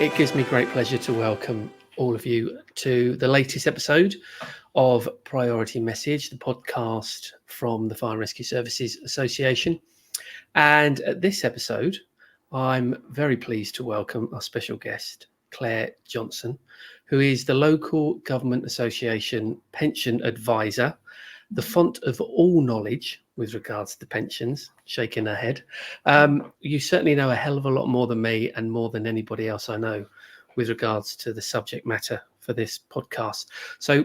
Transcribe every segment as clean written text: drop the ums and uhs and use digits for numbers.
It gives me great pleasure to welcome all of you to the latest episode of Priority Message, the podcast from the Fire and Rescue Services Association. And at this episode, I'm very pleased to welcome our special guest, Claire Johnson, who is the Local Government Association Pension Advisor, the font of all knowledge with regards to pensions, shaking her head. You certainly know a hell of a lot more than me and more than anybody else I know with regards to the subject matter for this podcast. So,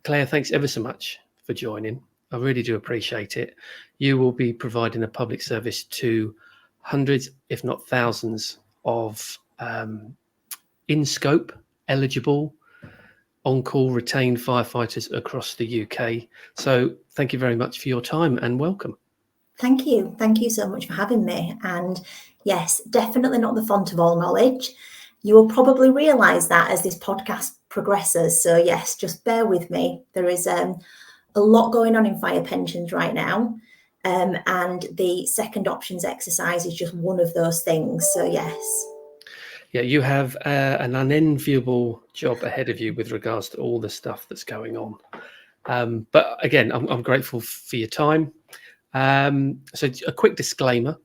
Claire, thanks ever so much for joining. I really do appreciate it. You will be providing a public service to hundreds, if not thousands, of in-scope, eligible, on-call retained firefighters across the UK. So thank you very much for your time and welcome. Thank you. Thank you so much for having me. And yes, definitely not the font of all knowledge. You will probably realise that as this podcast progresses. So yes, just bear with me. There is a lot going on in fire pensions right now. And the second options exercise is just one of those things. So yes. Yeah, you have an unenviable job ahead of you with regards to all the stuff that's going on. But again, I'm grateful for your time. So a quick disclaimer,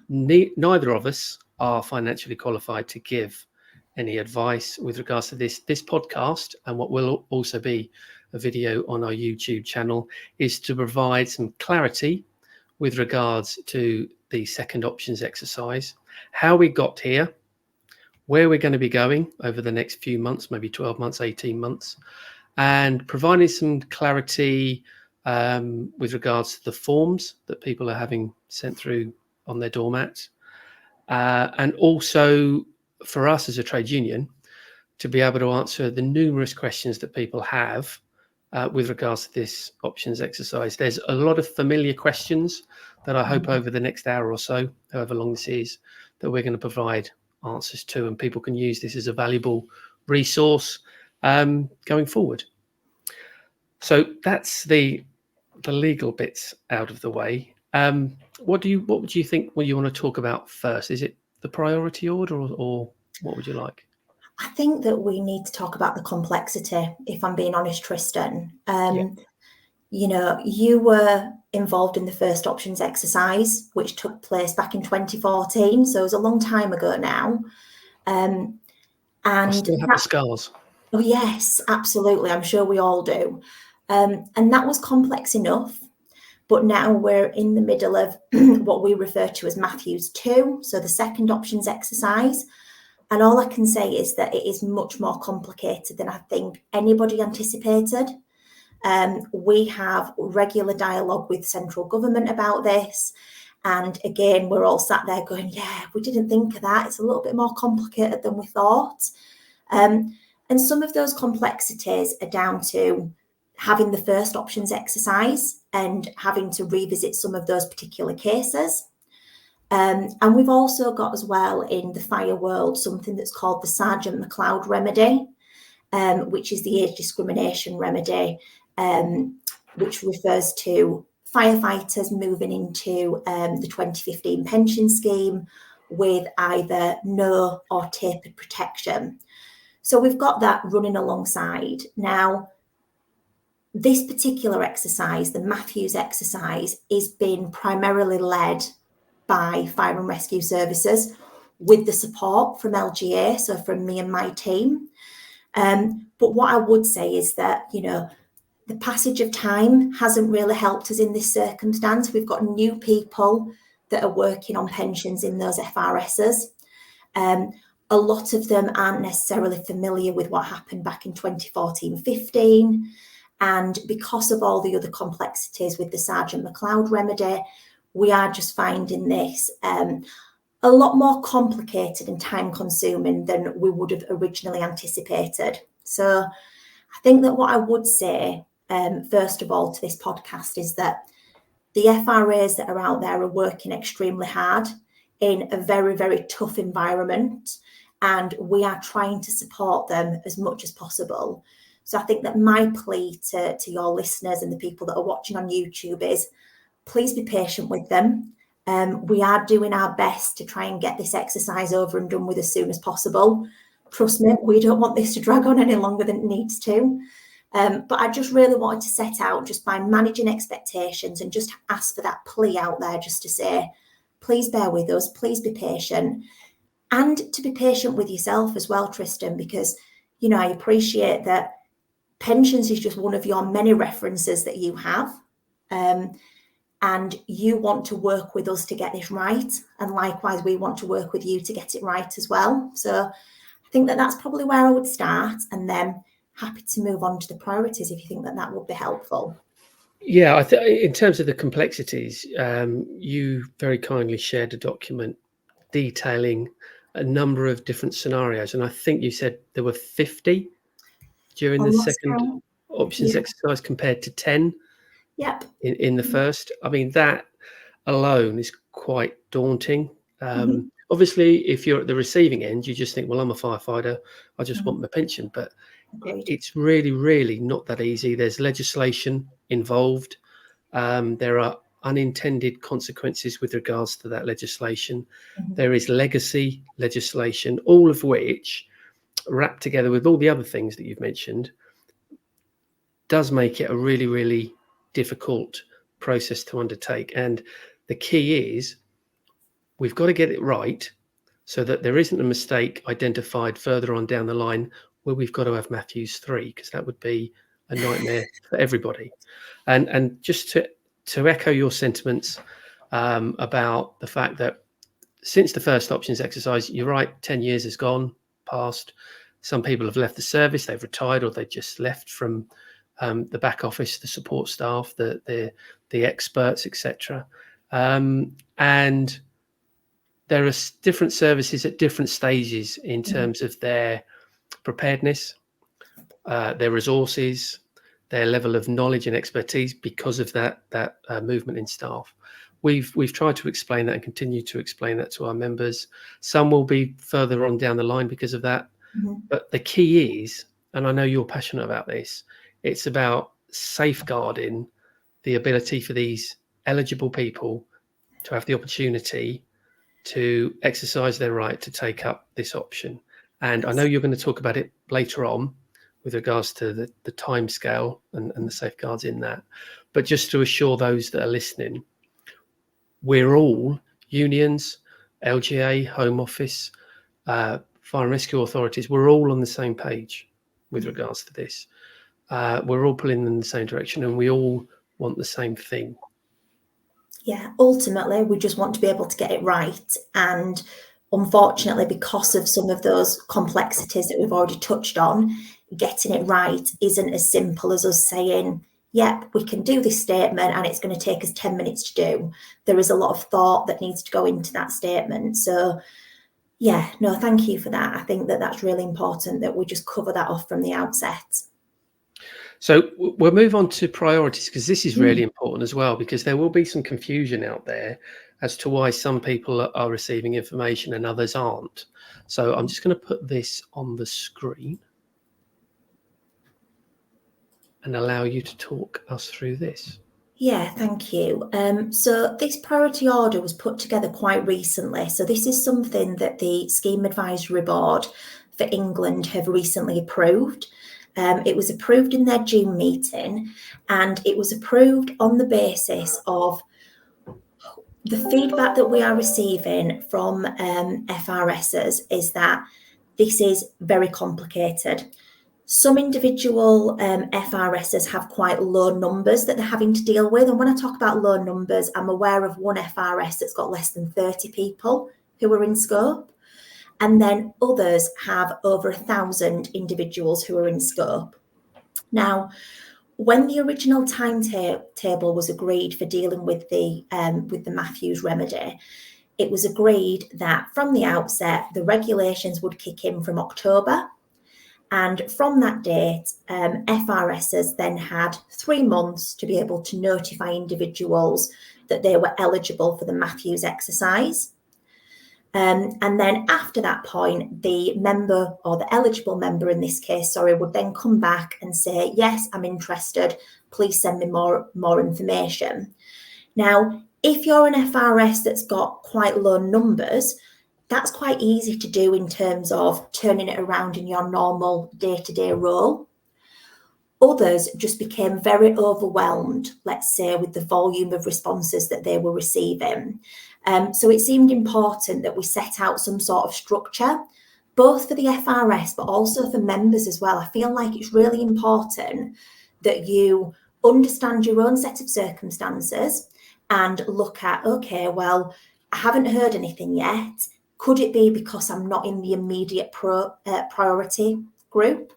neither of us are financially qualified to give any advice with regards to this podcast, and what will also be a video on our YouTube channel is to provide some clarity with regards to the second options exercise, how we got here, where we're going to be going over the next few months, maybe 12 months, 18 months, and providing some clarity with regards to the forms that people are having sent through on their doormats. And also for us as a trade union to be able to answer the numerous questions that people have with regards to this options exercise. There's a lot of familiar questions that I hope over the next hour or so, however long this is, that we're going to provide answers to, and people can use this as a valuable resource going forward. So that's the legal bits out of the way. What would you think you want to talk about first? Is it the priority order or what would you like? I think that we need to talk about the complexity, if I'm being honest, Tristan. You know, you were involved in the first options exercise, which took place back in 2014. So it was a long time ago now. And I still have the scars. Oh, yes, absolutely. I'm sure we all do. And that was complex enough. But now we're in the middle of what we refer to as Matthews 2, so the second options exercise. And all I can say is that it is much more complicated than I think anybody anticipated. We have regular dialogue with central government about this. And again, we're all sat there going, yeah, we didn't think of that. It's a little bit more complicated than we thought. And some of those complexities are down to having the first options exercise and having to revisit some of those particular cases. And we've also got as well in the fire world something that's called the Sergeant McLeod remedy, which is the age discrimination remedy, which refers to firefighters moving into the 2015 pension scheme with either no or tapered protection. So we've got that running alongside. Now, this particular exercise, the Matthews exercise, is being primarily led by Fire and Rescue Services with the support from LGA, so from me and my team. But what I would say is that, you know, the passage of time hasn't really helped us in this circumstance. We've got new people that are working on pensions in those FRSAs. A lot of them aren't necessarily familiar with what happened back in 2014-15. And because of all the other complexities with the Sergeant McLeod remedy, we are just finding this a lot more complicated and time consuming than we would have originally anticipated. So I think that what I would say, first of all, to this podcast is that the FRAs that are out there are working extremely hard in a very, very tough environment, and we are trying to support them as much as possible. So I think that my plea to your listeners and the people that are watching on YouTube is please be patient with them. We are doing our best to try and get this exercise over and done with as soon as possible. Trust me, we don't want this to drag on any longer than it needs to. But I just really wanted to set out, just by managing expectations, and just ask for that plea out there, just to say, please bear with us, please be patient, and to be patient with yourself as well, Tristan, because, you know, I appreciate that pensions is just one of your many references that you have. And you want to work with us to get this right. And likewise, we want to work with you to get it right as well. So I think that that's probably where I would start, and then happy to move on to the priorities if you think that that would be helpful. Yeah, in terms of the complexities, you very kindly shared a document detailing a number of different scenarios, and I think you said there were 50 during the second options exercise compared to 10 in the first. I mean, that alone is quite daunting. Obviously, if you're at the receiving end, you just think, well, I'm a firefighter, I just want my pension. But it's really, really not that easy. There's legislation involved. There are unintended consequences with regards to that legislation. There is legacy legislation, all of which, wrapped together with all the other things that you've mentioned, does make it a really, really difficult process to undertake. And the key is, we've got to get it right so that there isn't a mistake identified further on down the line where we've got to have Matthews 3, because that would be a nightmare for everybody. And just to echo your sentiments about the fact that since the first options exercise, you're right, 10 years has gone past. Some people have left the service, they've retired, or they just left from the back office, the support staff, the experts, etc. And there are different services at different stages in terms of their preparedness, their resources, their level of knowledge and expertise because of that movement in staff. We've tried to explain that and continue to explain that to our members. Some will be further on down the line because of that. But the key is, and I know you're passionate about this, it's about safeguarding the ability for these eligible people to have the opportunity to exercise their right to take up this option. And I know you're going to talk about it later on with regards to the timescale and the safeguards in that. But just to assure those that are listening, we're all, unions, LGA, Home Office, Fire and Rescue authorities, we're all on the same page with regards to this. We're all pulling in the same direction, and we all want the same thing. Yeah, ultimately, we just want to be able to get it right. And unfortunately, because of some of those complexities that we've already touched on, getting it right isn't as simple as us saying, yep, we can do this statement and it's going to take us 10 minutes to do. There is a lot of thought that needs to go into that statement. So yeah, no, thank you for that. I think that that's really important that we just cover that off from the outset. So we'll move on to priorities, because this is really important as well, because there will be some confusion out there as to why some people are receiving information and others aren't. So I'm just going to put this on the screen and allow you to talk us through this. Yeah, thank you. So this priority order was put together quite recently. So this is something that the Scheme Advisory Board for England have recently approved. It was approved in their June meeting, and it was approved on the basis of the feedback that we are receiving from FRSAs is that this is very complicated. Some individual FRSs have quite low numbers that they're having to deal with. And when I talk about low numbers, I'm aware of one FRS that's got less than 30 people who are in scope. And then others have over 1,000 individuals who are in scope. Now, when the original timetable was agreed for dealing with the Matthews remedy, it was agreed that from the outset, the regulations would kick in from October. And from that date, FRSs then had 3 months to be able to notify individuals that they were eligible for the Matthews exercise. And then after that point, the member, or the eligible member in this case, would then come back and say, yes, I'm interested. Please send me more information. Now, if you're an FRS that's got quite low numbers, that's quite easy to do in terms of turning it around in your normal day-to-day role. Others just became very overwhelmed, let's say, with the volume of responses that they were receiving. So it seemed important that we set out some sort of structure, both for the FRS, but also for members as well. I feel like it's really important that you understand your own set of circumstances and look at, okay, well, I haven't heard anything yet. Could it be because I'm not in the immediate priority group?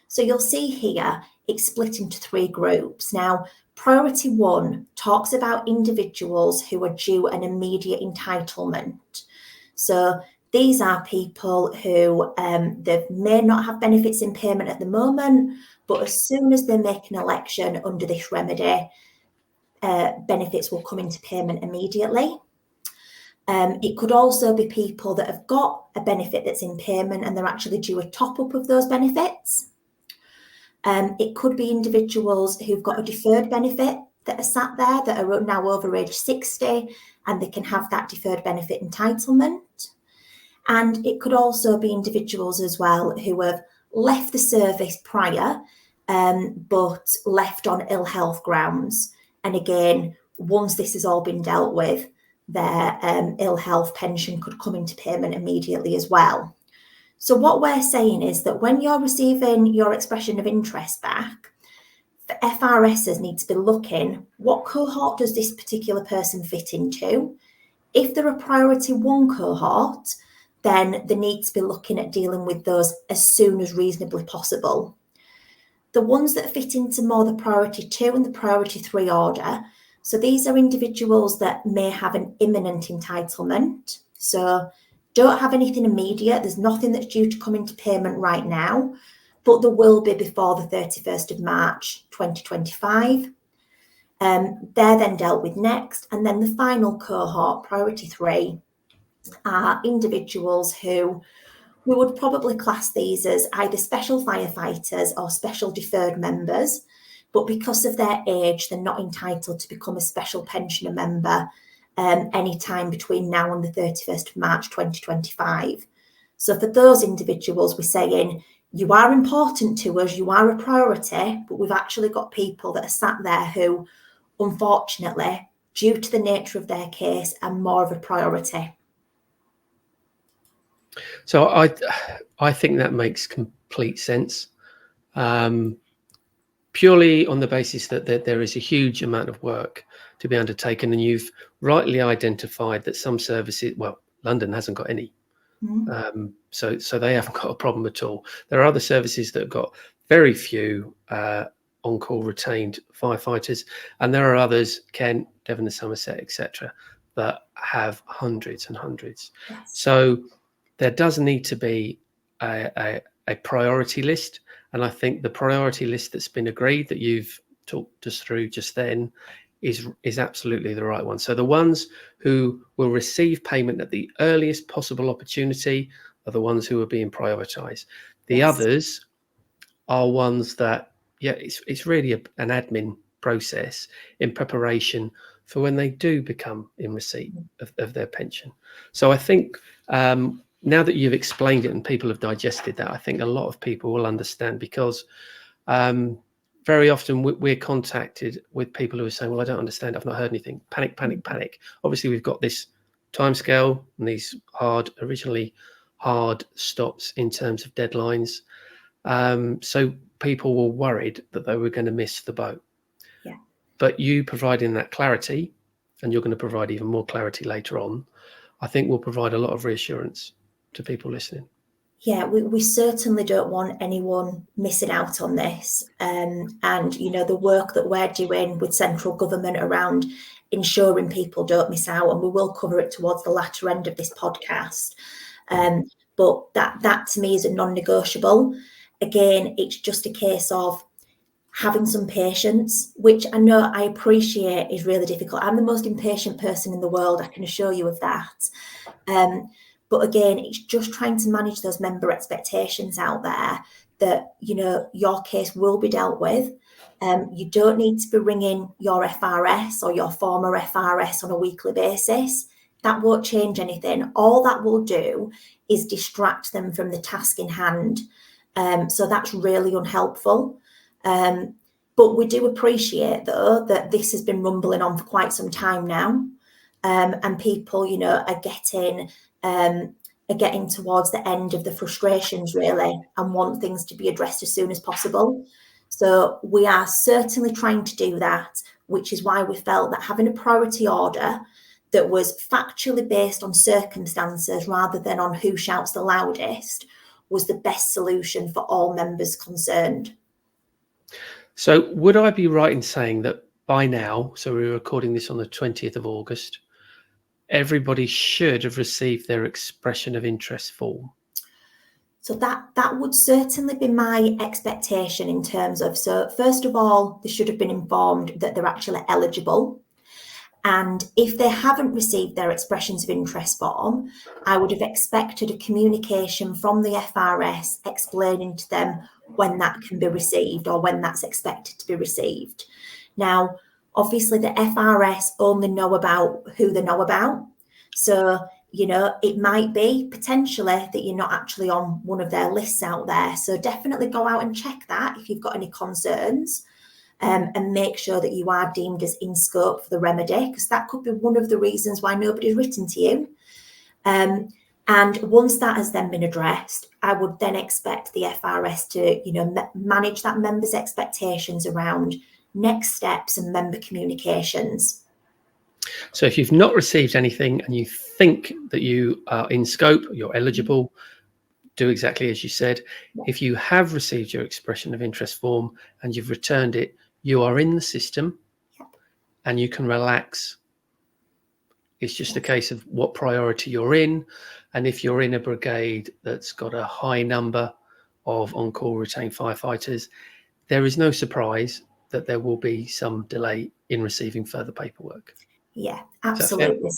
So you'll see here, it's split into 3 groups. Now, priority 1 talks about individuals who are due an immediate entitlement. So these are people who they may not have benefits in payment at the moment, but as soon as they make an election under this remedy, benefits will come into payment immediately. It could also be people that have got a benefit that's in payment and they're actually due a top-up of those benefits. It could be individuals who've got a deferred benefit that are sat there that are now over age 60 and they can have that deferred benefit entitlement. And it could also be individuals as well who have left the service prior, but left on ill health grounds. And again, once this has all been dealt with, their ill health pension could come into payment immediately as well. So what we're saying is that when you're receiving your expression of interest back, the FRSs need to be looking, what cohort does this particular person fit into? If they're a priority 1 cohort, then they need to be looking at dealing with those as soon as reasonably possible. The ones that fit into more the priority 2 and the priority 3 order, so these are individuals that may have an imminent entitlement. So don't have anything immediate. There's nothing that's due to come into payment right now, but there will be before the 31st of March 2025. They're then dealt with next. And then the final cohort, priority 3, are individuals who we would probably class these as either special firefighters or special deferred members, but because of their age, they're not entitled to become a special pensioner member any time between now and the 31st of March 2025. So for those individuals, we're saying, you are important to us, you are a priority, but we've actually got people that are sat there who, unfortunately, due to the nature of their case, are more of a priority. So I think that makes complete sense, purely on the basis that there is a huge amount of work to be undertaken, and you've rightly identified that some services, well, London hasn't got any, so they haven't got a problem at all. There are other services that have got very few on-call retained firefighters, and there are others, Kent, Devon and Somerset, etc., that have hundreds and hundreds. Yes. So there does need to be a priority list, and I think the priority list that's been agreed that you've talked us through just then is absolutely the right one. So the ones who will receive payment at the earliest possible opportunity are the ones who are being prioritised. The Yes. others are ones that, it's really an admin process in preparation for when they do become in receipt of their pension. So I think now that you've explained it and people have digested that, I think a lot of people will understand, because very often we're contacted with people who are saying, well, I don't understand, I've not heard anything. Panic, panic, panic. Obviously, we've got this timescale and these originally hard stops in terms of deadlines. So people were worried that they were going to miss the boat. Yeah. But you providing that clarity, and you're going to provide even more clarity later on, I think will provide a lot of reassurance to people listening. Yeah, we certainly don't want anyone missing out on this. And, the work that we're doing with central government around ensuring people don't miss out, and we will cover it towards the latter end of this podcast. But that to me is a non-negotiable. Again, it's just a case of having some patience, which I know I appreciate is really difficult. I'm the most impatient person in the world, I can assure you of that. But again, it's just trying to manage those member expectations out there that, your case will be dealt with. You don't need to be ringing your FRS or your former FRS on a weekly basis. that won't change anything. All that will do is distract them from the task in hand. So that's really unhelpful. But we do appreciate, though, that this has been rumbling on for quite some time now. And people, are getting towards the end of the frustrations, really, and want things to be addressed as soon as possible. So we are certainly trying to do that, which is why we felt that having a priority order that was factually based on circumstances rather than on who shouts the loudest was the best solution for all members concerned. So would I be right in saying that by now, so we're recording this on the 20th of August, everybody should have received their expression of interest form? So that would certainly be my expectation in terms of, so first of all, they should have been informed that they're actually eligible. And if they haven't received their expressions of interest form, I would have expected a communication from the FRS explaining to them when that can be received or when that's expected to be received. Now, obviously, the FRS only know about who they know about. So, it might be potentially that you're not actually on one of their lists out there. So definitely go out and check that if you've got any concerns. And make sure that you are deemed as in scope for the remedy, because that could be one of the reasons why nobody's written to you. And once that has then been addressed, I would then expect the FRS to, manage that member's expectations around next steps and member communications. So if you've not received anything and you think that you are in scope, you're eligible, do exactly as you said. If you have received your expression of interest form and you've returned it, you are in the system and you can relax. It's just a case of what priority you're in. And if you're in a brigade that's got a high number of on-call retained firefighters, there is no surprise that there will be some delay in receiving further paperwork. Yeah, absolutely.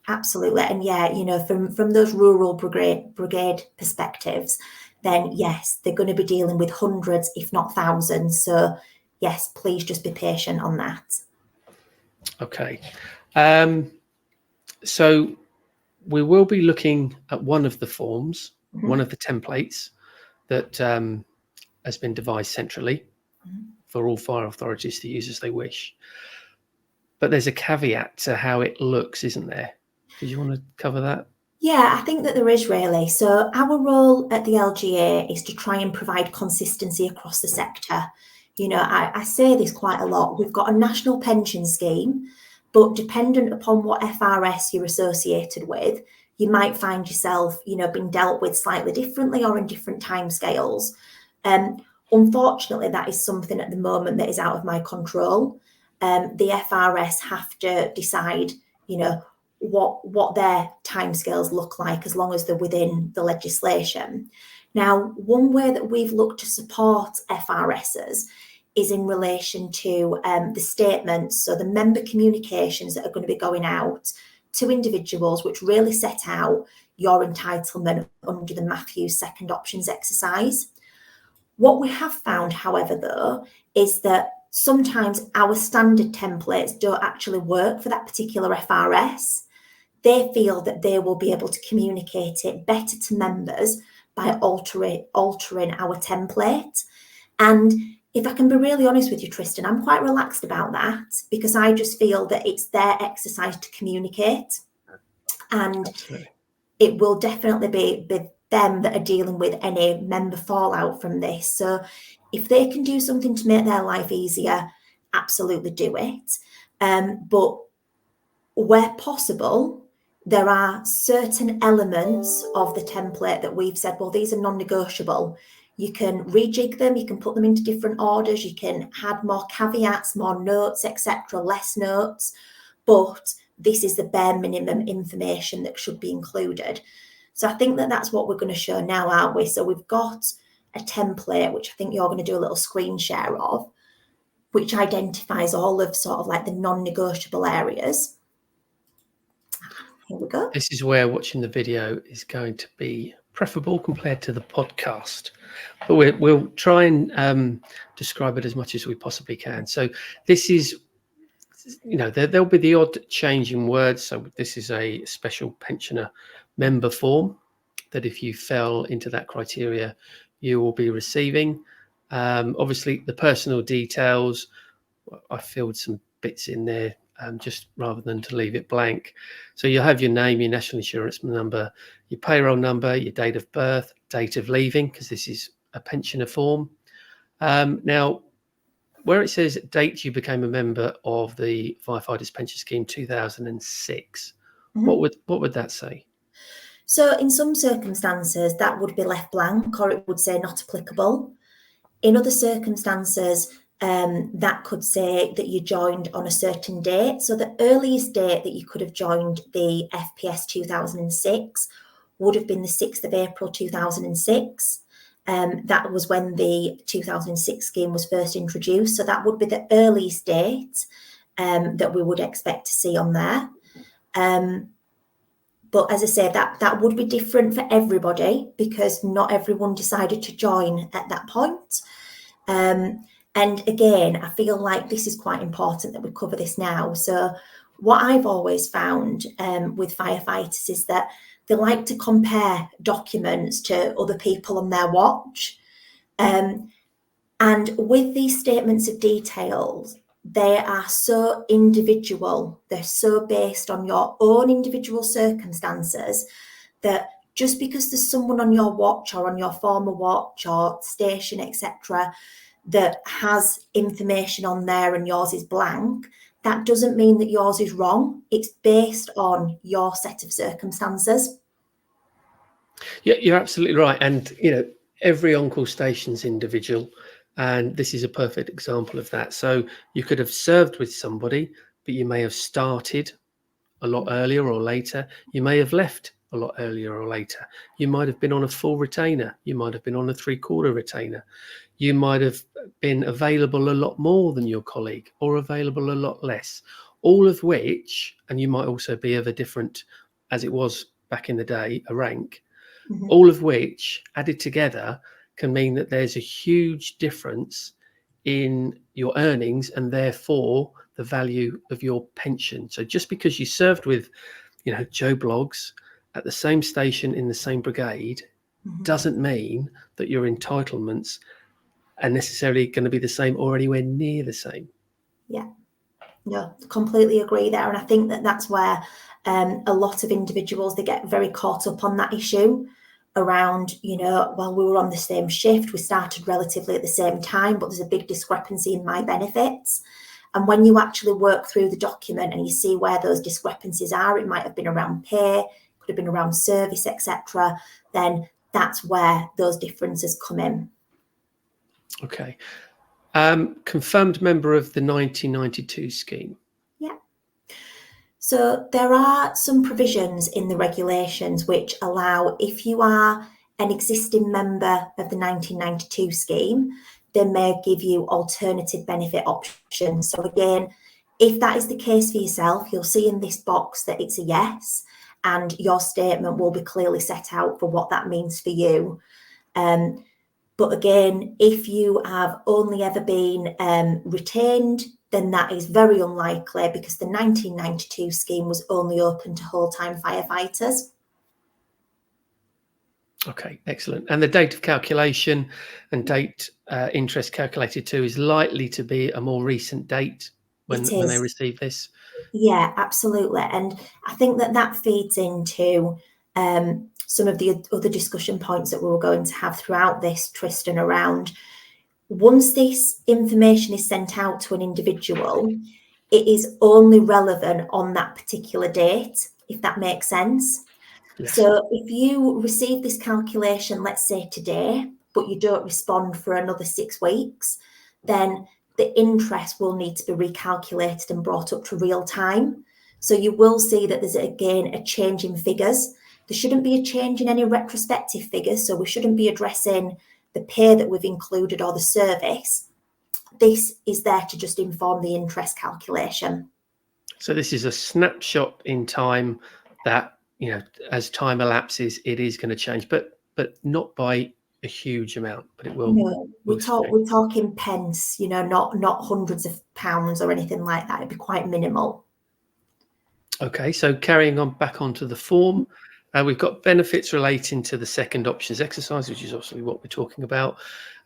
Absolutely. And from those rural brigade perspectives, then yes, they're going to be dealing with hundreds, if not thousands. So yes, please just be patient on that. Okay. So we will be looking at one of the forms, one of the templates that has been devised centrally for all fire authorities to use as they wish. But there's a caveat to how it looks, isn't there? Did you want to cover that? Yeah, I think that there is really. So our role at the LGA is to try and provide consistency across the sector. I say this quite a lot. We've got a national pension scheme, but dependent upon what FRS you're associated with, you might find yourself, being dealt with slightly differently or in different timescales. Unfortunately, that is something at the moment that is out of my control. The FRS have to decide, what their timescales look like as long as they're within the legislation. Now, one way that we've looked to support FRSs is in relation to the statements, so the member communications that are going to be going out to individuals, which really set out your entitlement under the Matthews second options exercise. What we have found, however, though, is that sometimes our standard templates don't actually work for that particular FRS. They feel that they will be able to communicate it better to members by altering our template. And if I can be really honest with you, Tristan, I'm quite relaxed about that because I just feel that it's their exercise to communicate. And absolutely, it will definitely be them that are dealing with any member fallout from this. So if they can do something to make their life easier, absolutely do it. But where possible, there are certain elements of the template that we've said, well, these are non-negotiable. You can rejig them, you can put them into different orders, you can add more caveats, more notes, etc., less notes, but this is the bare minimum information that should be included. So I think that that's what we're going to show now, aren't we? So we've got a template, which I think you're going to do a little screen share of, which identifies all of sort of like the non-negotiable areas. Here we go. This is where watching the video is going to be preferable compared to the podcast, but we'll try and describe it as much as we possibly can. So this is there'll be the odd change in words. So this is a special pensioner member form that if you fell into that criteria, you will be receiving. Obviously, the personal details, I filled some bits in there just rather than to leave it blank. So you'll have your name, your national insurance number, your payroll number, your date of birth, date of leaving, because this is a pensioner form. Now, where it says date you became a member of the Firefighters Pension Scheme 2006, what would that say? So in some circumstances, that would be left blank, or it would say not applicable. In other circumstances, that could say that you joined on a certain date. So the earliest date that you could have joined the FPS 2006 would have been the 6th of April 2006. That was when the 2006 scheme was first introduced. So that would be the earliest date that we would expect to see on there. But as I say, that would be different for everybody because not everyone decided to join at that point. And again, I feel like this is quite important that we cover this now. So what I've always found with firefighters is that they like to compare documents to other people on their watch. And with these statements of details, they are so individual. They're so based on your own individual circumstances that just because there's someone on your watch or on your former watch or station, etc., that has information on there and yours is blank, that doesn't mean that yours is wrong. It's based on your set of circumstances. Yeah, you're absolutely right. And, every on-call station's individual. And this is a perfect example of that. So you could have served with somebody, but you may have started a lot earlier or later. You may have left a lot earlier or later. You might have been on a full retainer. You might have been on a 3/4 retainer. You might have been available a lot more than your colleague or available a lot less. All of which, and you might also be of a different, as it was back in the day, a rank, all of which added together can mean that there's a huge difference in your earnings and therefore the value of your pension. So just because you served with, Joe Bloggs at the same station in the same brigade doesn't mean that your entitlements are necessarily going to be the same or anywhere near the same. Yeah, no, completely agree there. And I think that that's where a lot of individuals, they get very caught up on that issue around, well, we were on the same shift, we started relatively at the same time, but there's a big discrepancy in my benefits. And when you actually work through the document and you see where those discrepancies are, it might have been around pay, could have been around service, etc., then that's where those differences come in. Okay. Confirmed member of the 1992 scheme. Yeah. So there are some provisions in the regulations which allow, if you are an existing member of the 1992 scheme, they may give you alternative benefit options. So again, if that is the case for yourself, you'll see in this box that it's a yes, and your statement will be clearly set out for what that means for you. But again, if you have only ever been retained, then that is very unlikely because the 1992 scheme was only open to whole-time firefighters. Okay, excellent. And the date of calculation and date interest calculated to is likely to be a more recent date when they receive this? Yeah, absolutely. And I think that feeds into some of the other discussion points that we were going to have throughout this, Tristan, around once this information is sent out to an individual, it is only relevant on that particular date, if that makes sense. Yes. So if you receive this calculation, let's say today, but you don't respond for another 6 weeks, then the interest will need to be recalculated and brought up to real time. So you will see that there's, again, a change in figures. There shouldn't be a change in any retrospective figures, so we shouldn't be addressing the pay that we've included or the service. This is there to just inform the interest calculation. So this is a snapshot in time that, as time elapses, it is going to change, but not by a huge amount, but it will. No, we're talking pence, you know, not hundreds of pounds or anything like that. It'd be quite minimal. Okay, so carrying on back onto the form, we've got benefits relating to the second options exercise, which is obviously what we're talking about.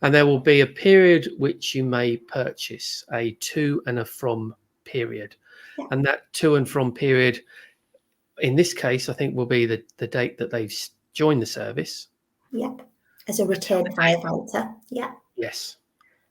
And there will be a period which you may purchase, a to and a from period. Yeah. And that to and from period, in this case, I think will be the date that they've joined the service. Yep. As a retained firefighter. Yeah. Yes.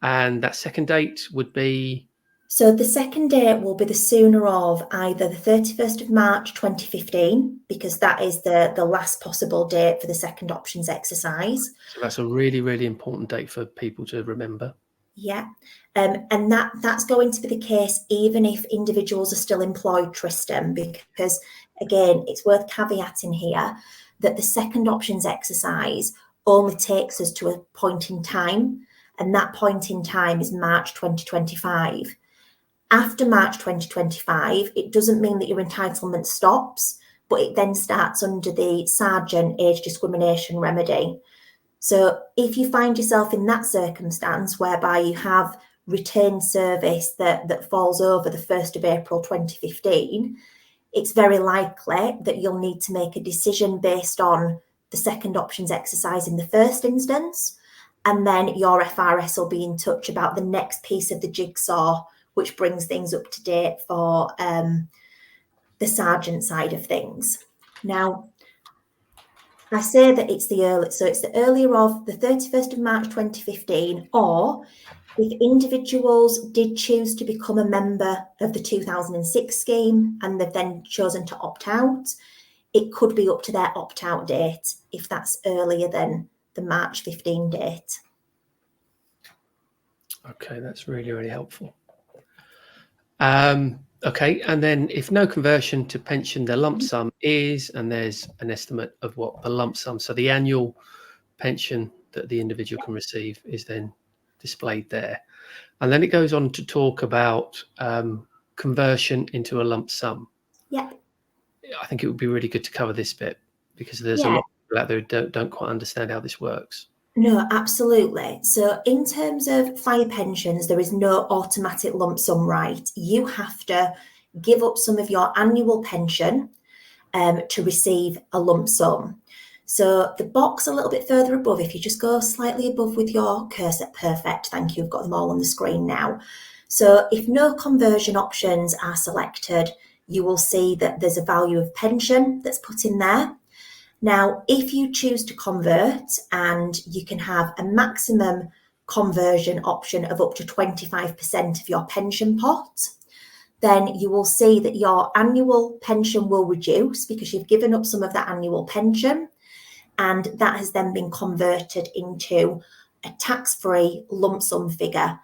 And that second date would be? So the second date will be the sooner of either the 31st of March 2015, because that is the last possible date for the second options exercise. So that's a really, really important date for people to remember. Yeah. And that's going to be the case even if individuals are still employed, Tristan, because again, it's worth caveating here that the second options exercise only takes us to a point in time, and that point in time is March 2025. After March 2025, it doesn't mean that your entitlement stops, but it then starts under the Sergeant age discrimination remedy. So if you find yourself in that circumstance whereby you have retained service that falls over the 1st of April 2015, it's very likely that you'll need to make a decision based on the second options exercise in the first instance, and then your FRS will be in touch about the next piece of the jigsaw, which brings things up to date for the sergeant side of things. Now, I say that it's the earlier of the 31st of March 2015, or if individuals did choose to become a member of the 2006 scheme and they've then chosen to opt out, it could be up to their opt-out date if that's earlier than the March 15 date. Okay, that's really, really helpful. Okay, and then if no conversion to pension, the lump sum is, and there's an estimate of what the lump sum, so the annual pension that the individual can receive is then displayed there. And then it goes on to talk about conversion into a lump sum. Yeah. I think it would be really good to cover this bit because there's a lot of people out there who don't quite understand how this works. No, absolutely. So in terms of fire pensions, there is no automatic lump sum right. You have to give up some of your annual pension to receive a lump sum. So the box a little bit further above, if you just go slightly above with your cursor, perfect, thank you, I've got them all on the screen now. So if no conversion options are selected, you will see that there's a value of pension that's put in there. Now, if you choose to convert, and you can have a maximum conversion option of up to 25% of your pension pot, then you will see that your annual pension will reduce because you've given up some of that annual pension, and that has then been converted into a tax-free lump sum figure.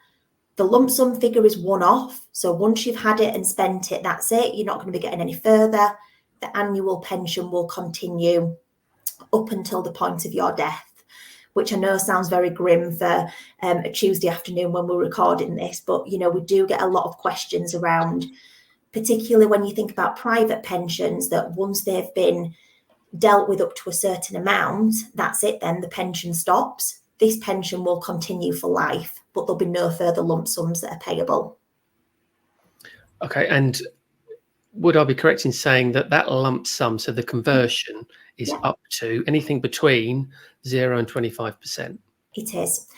The lump sum figure is one-off, so once you've had it and spent it, that's it. You're not going to be getting any further. The annual pension will continue up until the point of your death, which I know sounds very grim for a Tuesday afternoon when we're recording this, but you know, we do get a lot of questions around, particularly when you think about private pensions, that once they've been dealt with up to a certain amount, that's it, then the pension stops. This pension will continue for life, but there'll be no further lump sums that are payable. Okay, and would I be correct in saying that that lump sum, so the conversion, is up to anything between 0 and 25%? It is.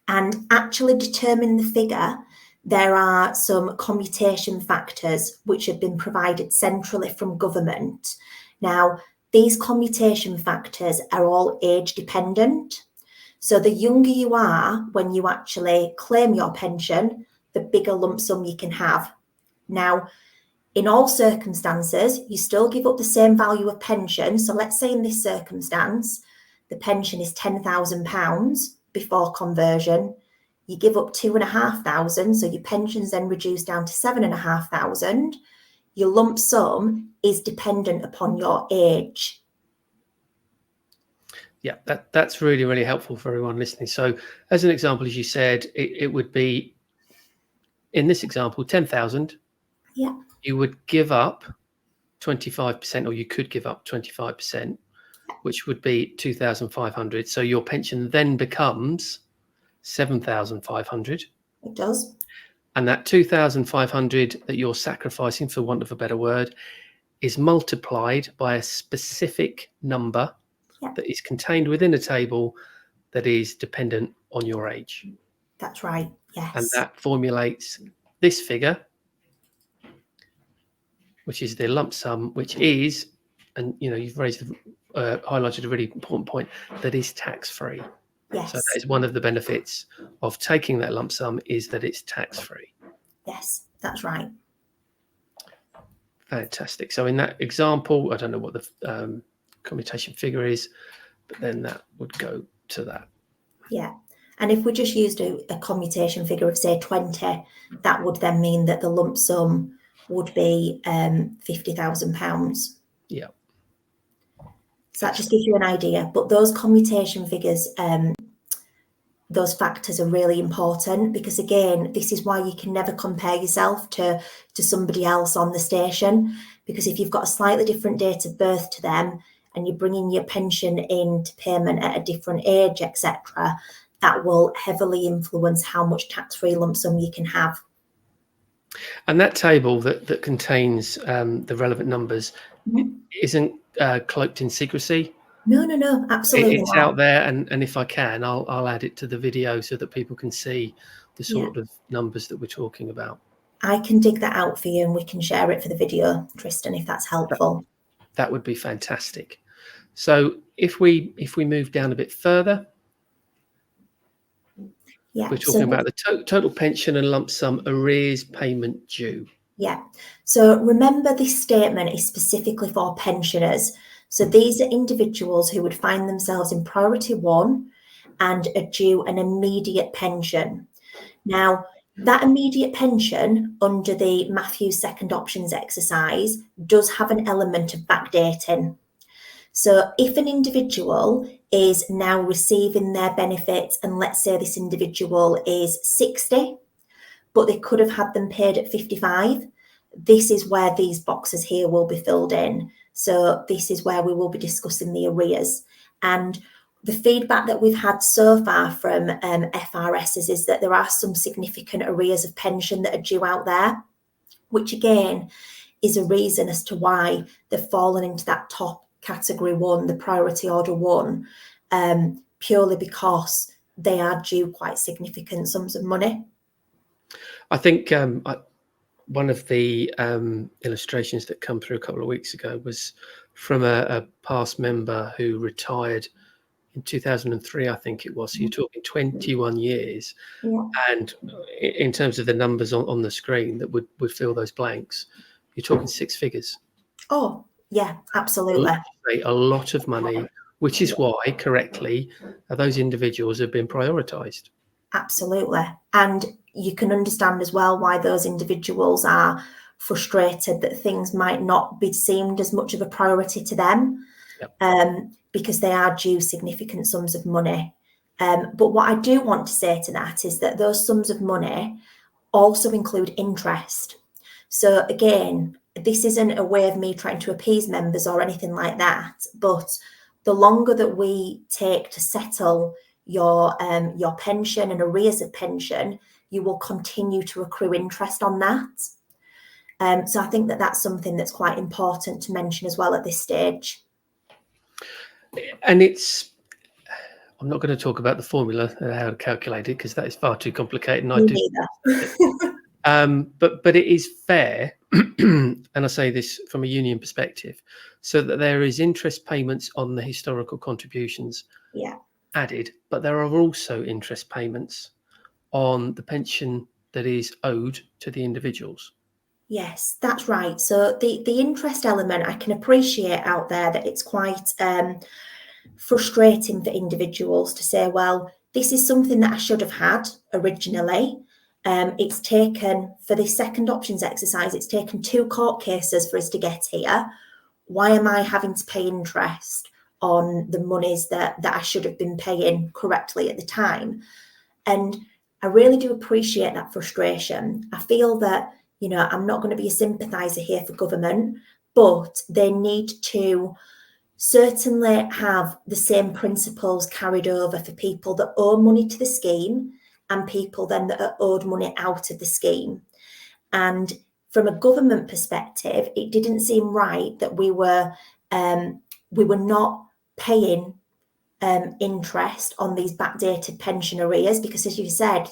And actually determine the figure, there are some commutation factors which have been provided centrally from government. Now, these commutation factors are all age dependent. So the younger you are when you actually claim your pension, the bigger lump sum you can have. Now, in all circumstances, you still give up the same value of pension. So let's say in this circumstance, the pension is £10,000 before conversion. You give up £2,500, so your pension's then reduced down to £7,500. Your lump sum is dependent upon your age. Yeah, that's really, really helpful for everyone listening. So as an example, as you said, it would be, in this example, 10,000. Yeah. You would give up 25%, or you could give up 25%. which would be 2,500. So your pension then becomes 7,500. It does. And that 2,500 that you're sacrificing, for want of a better word, is multiplied by a specific number that is contained within a table that is dependent on your age. That's right. Yes. And that formulates this figure, which is the lump sum, which is, and you've highlighted a really important point, that is tax-free. Yes. So that is one of the benefits of taking that lump sum, is that it's tax-free. Yes, that's right. Fantastic. So in that example, I don't know what the commutation figure is, but then that would go to that. Yeah. And if we just used a commutation figure of, say, 20, that would then mean that the lump sum would be £50,000. Yeah. So that just gives you an idea. But those commutation figures, those factors are really important, because, again, this is why you can never compare yourself to somebody else on the station, because if you've got a slightly different date of birth to them and you're bringing your pension into payment at a different age, etc., that will heavily influence how much tax-free lump sum you can have. And that table that contains the relevant numbers isn't cloaked in secrecy. No, absolutely it's not. out there, and if I can, I'll add it to the video so that people can see the sort of numbers that we're talking about. I can dig that out for you and we can share it for the video, Tristan, if that's helpful. That would be fantastic. So if we move down a bit further, we're talking about the total pension and lump sum arrears payment due. Yeah. So remember, this statement is specifically for pensioners. So these are individuals who would find themselves in priority 1 and are due an immediate pension. Now, that immediate pension under the Matthews second options exercise does have an element of backdating. So if an individual is now receiving their benefits, and let's say this individual is 60, but they could have had them paid at 55, this is where these boxes here will be filled in. So this is where we will be discussing the arrears. And the feedback that we've had so far from FRSs is that there are some significant arrears of pension that are due out there, which again is a reason as to why they've fallen into that top category 1, the priority order 1, purely because they are due quite significant sums of money. I think one of the illustrations that come through a couple of weeks ago was from a past member who retired in 2003, I think it was. So you're talking 21 years. Yeah. And in terms of the numbers on the screen that would fill those blanks, you're talking 6 figures. Oh, yeah, absolutely. A lot of money, which is why, correctly, those individuals have been prioritised. Absolutely. And you can understand as well why those individuals are frustrated that things might not be seemed as much of a priority to them. Yep. Because they are due significant sums of money. But what I do want to say to that is that those sums of money also include interest. So again, this isn't a way of me trying to appease members or anything like that, but the longer that we take to settle your pension and arrears of pension, you will continue to accrue interest on that. So I think that that's something that's quite important to mention as well at this stage. And I'm not going to talk about the formula, how to calculate it, because that is far too complicated. And but it is fair, and I say this from a union perspective, so that there is interest payments on the historical contributions added, but there are also interest payments on the pension that is owed to the individuals. Yes, that's right. So the interest element, I can appreciate out there that it's quite frustrating for individuals to say, well, this is something that I should have had originally. It's taken, for this second options exercise, it's taken 2 court cases for us to get here. Why am I having to pay interest on the monies that I should have been paying correctly at the time? And I really do appreciate that frustration. I feel that, I'm not going to be a sympathiser here for government, but they need to certainly have the same principles carried over for people that owe money to the scheme and people then that are owed money out of the scheme. And from a government perspective, it didn't seem right that we were not paying interest on these backdated pension arrears, because as you said,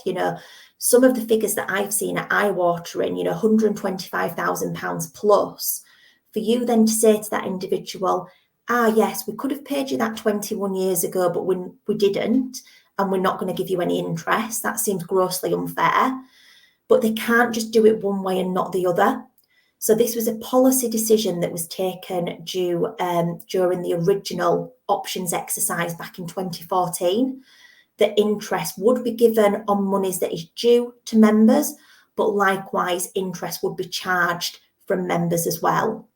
some of the figures that I've seen are eye-watering, £125,000 plus. For you then to say to that individual, yes, we could have paid you that 21 years ago, but we didn't, and we're not going to give you any interest, that seems grossly unfair. But they can't just do it one way and not the other. So this was a policy decision that was taken during the original options exercise back in 2014, that interest would be given on monies that is due to members, but likewise interest would be charged from members as well.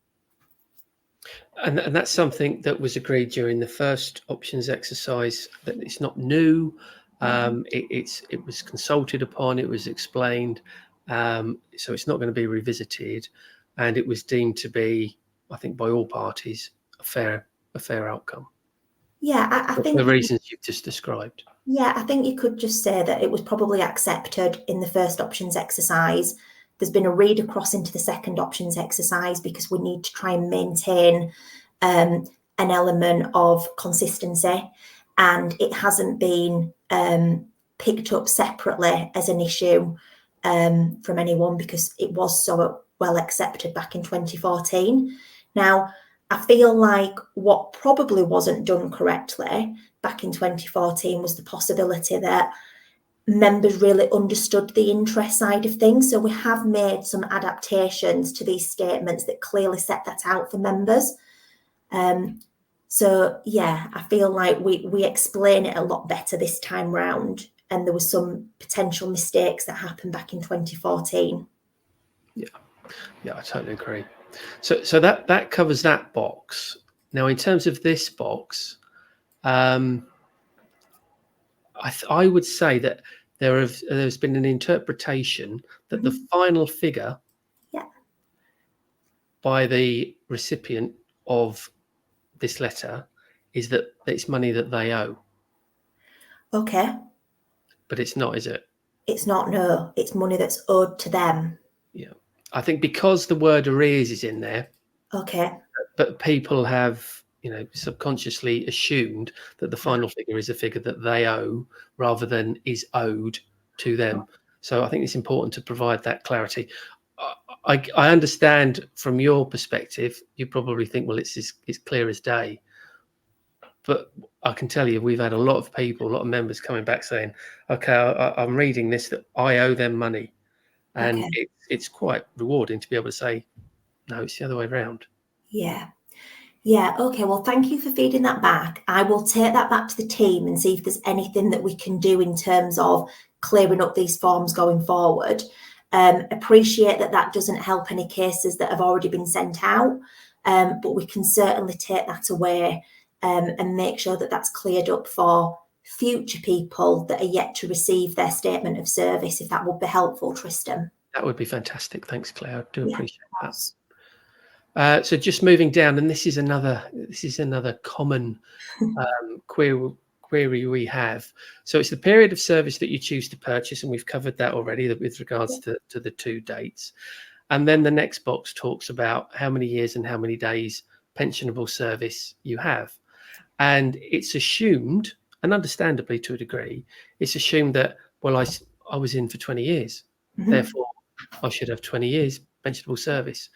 And that's something that was agreed during the first options exercise, that it's not new. It was consulted upon, it was explained, so it's not going to be revisited, and it was deemed to be, I think, by all parties, a fair outcome. Yeah, I think the reasons you've just described. Yeah, I think you could just say that it was probably accepted in the first options exercise. There's been a read across into the second options exercise because we need to try and maintain an element of consistency, and it hasn't been picked up separately as an issue from anyone because it was so well accepted back in 2014. Now, I feel like what probably wasn't done correctly back in 2014 was the possibility that members really understood the interest side of things. So we have made some adaptations to these statements that clearly set that out for members. So yeah, I feel like we explain it a lot better this time round, and there were some potential mistakes that happened back in 2014. Yeah, I totally agree. So that covers that box. Now, in terms of this box, I would say that there's been an interpretation that the final figure by the recipient of this letter is that it's money that they owe. Okay. But it's not, is it? It's not, no. It's money that's owed to them. Yeah. I think because the word arrears is in there. Okay. But people have, subconsciously assumed that the final figure is a figure that they owe rather than is owed to them. So I think it's important to provide that clarity. I understand from your perspective, you probably think, well, it's clear as day. But I can tell you, we've had a lot of members coming back saying, okay, I'm reading this, that I owe them money. And it's quite rewarding to be able to say, no, it's the other way around. Yeah. Yeah, okay, well, thank you for feeding that back. I will take that back to the team and see if there's anything that we can do in terms of clearing up these forms going forward. Appreciate that doesn't help any cases that have already been sent out, but we can certainly take that away and make sure that that's cleared up for future people that are yet to receive their statement of service, if that would be helpful, Tristan. That would be fantastic. Thanks, Claire. I do appreciate that. So just moving down, and this is another common query we have. So it's the period of service that you choose to purchase, and we've covered that already with regards to the 2 dates. And then the next box talks about how many years and how many days pensionable service you have. And it's assumed, and understandably to a degree, it's assumed that, well, I was in for 20 years, therefore I should have 20 years pensionable service.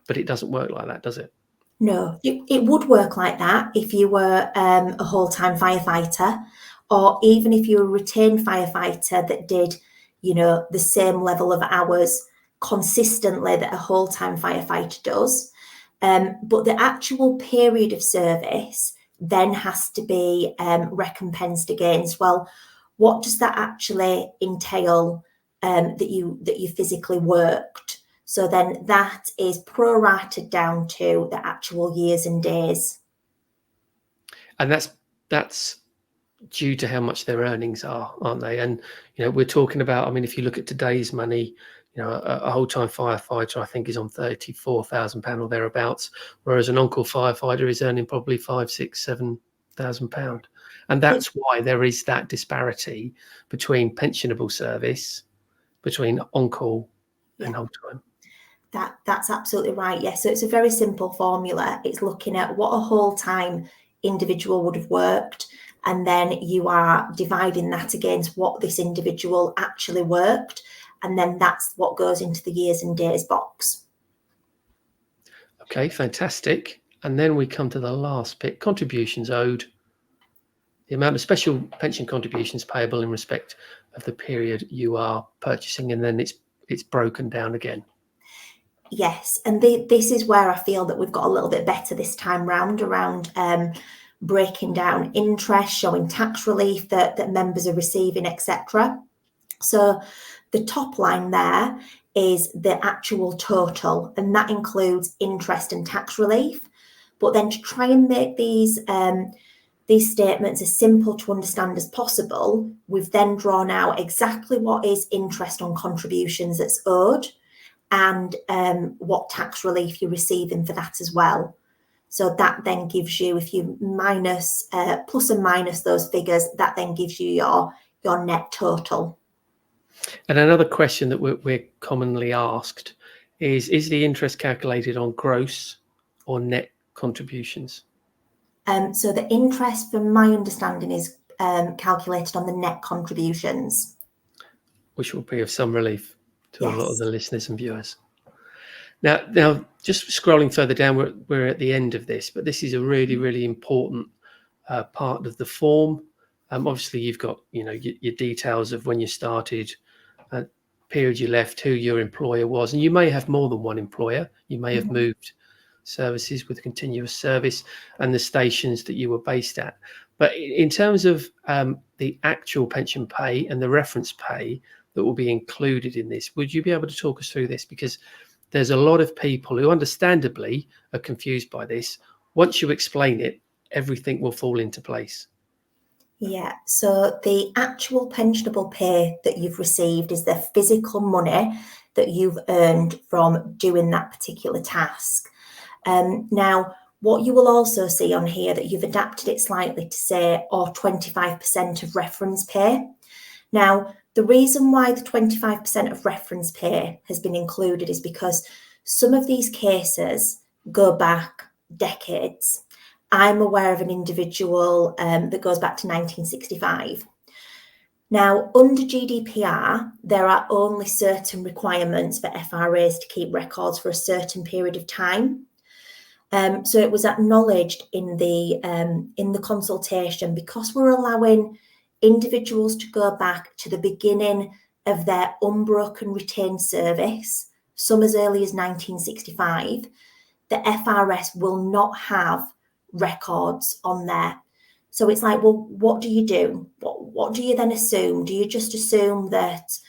But it doesn't work like that, does it? No, it would work like that if you were a whole-time firefighter, or even if you were a retained firefighter that did, the same level of hours consistently that a whole-time firefighter does. But the actual period of service then has to be recompensed against. Well, what does that actually entail that you physically worked? So then that is prorated down to the actual years and days. And that's due to how much their earnings are, aren't they? And we're talking about, if you look at today's money, a whole-time firefighter, I think, is on £34,000 or thereabouts, whereas an on-call firefighter is earning probably £5,000, £6,000, £7,000. And that's why there is that disparity between pensionable service, between on-call and whole-time. That's absolutely right. Yes. So it's a very simple formula. It's looking at what a whole-time individual would have worked, and then you are dividing that against what this individual actually worked, and then that's what goes into the years and days box. Okay, fantastic. And then we come to the last bit: contributions owed. The amount of special pension contributions payable in respect of the period you are purchasing, and then it's broken down again. Yes, and this is where I feel that we've got a little bit better this time round around breaking down interest, showing tax relief that members are receiving, etc. So the top line there is the actual total, and that includes interest and tax relief. But then to try and make these statements as simple to understand as possible, we've then drawn out exactly what is interest on contributions that's owed, and what tax relief you're receiving for that as well. So that then gives you, if you minus, plus and minus those figures, that then gives you your net total. And another question that we're commonly asked is the interest calculated on gross or net contributions? So the interest, from my understanding, is calculated on the net contributions. Which will be of some relief to Yes. a lot of the listeners and viewers. Now, just scrolling further down, we're at the end of this, but this is a really, really important part of the form. Obviously, you've got your details of when you started, period you left, who your employer was, and you may have more than one employer. You may have moved services with continuous service, and the stations that you were based at. But in terms of the actual pension pay and the reference pay that will be included in this, would you be able to talk us through this? Because there's a lot of people who understandably are confused by this. Once you explain it, everything will fall into place. Yeah, so the actual pensionable pay that you've received is the physical money that you've earned from doing that particular task. Now, what you will also see on here, that you've adapted it slightly to say, or 25% of reference pay. Now, the reason why the 25% of reference pay has been included is because some of these cases go back decades. I'm aware of an individual that goes back to 1965. Now, under GDPR, there are only certain requirements for FRAs to keep records for a certain period of time. So it was acknowledged in the consultation, because we're allowing individuals to go back to the beginning of their unbroken retained service, some as early as 1965, the FRS will not have records on there. So it's like, well, what do you do? What do you then assume? Do you just assume that,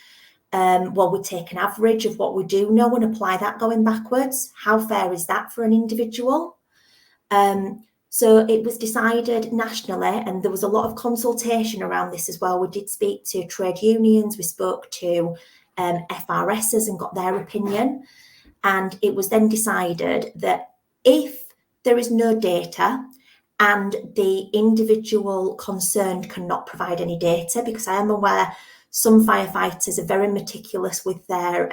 we take an average of what we do know and apply that going backwards? How fair is that for an individual? So it was decided nationally, and there was a lot of consultation around this as well. We did speak to trade unions, we spoke to FRSs and got their opinion. And it was then decided that if there is no data and the individual concerned cannot provide any data, because I am aware some firefighters are very meticulous with their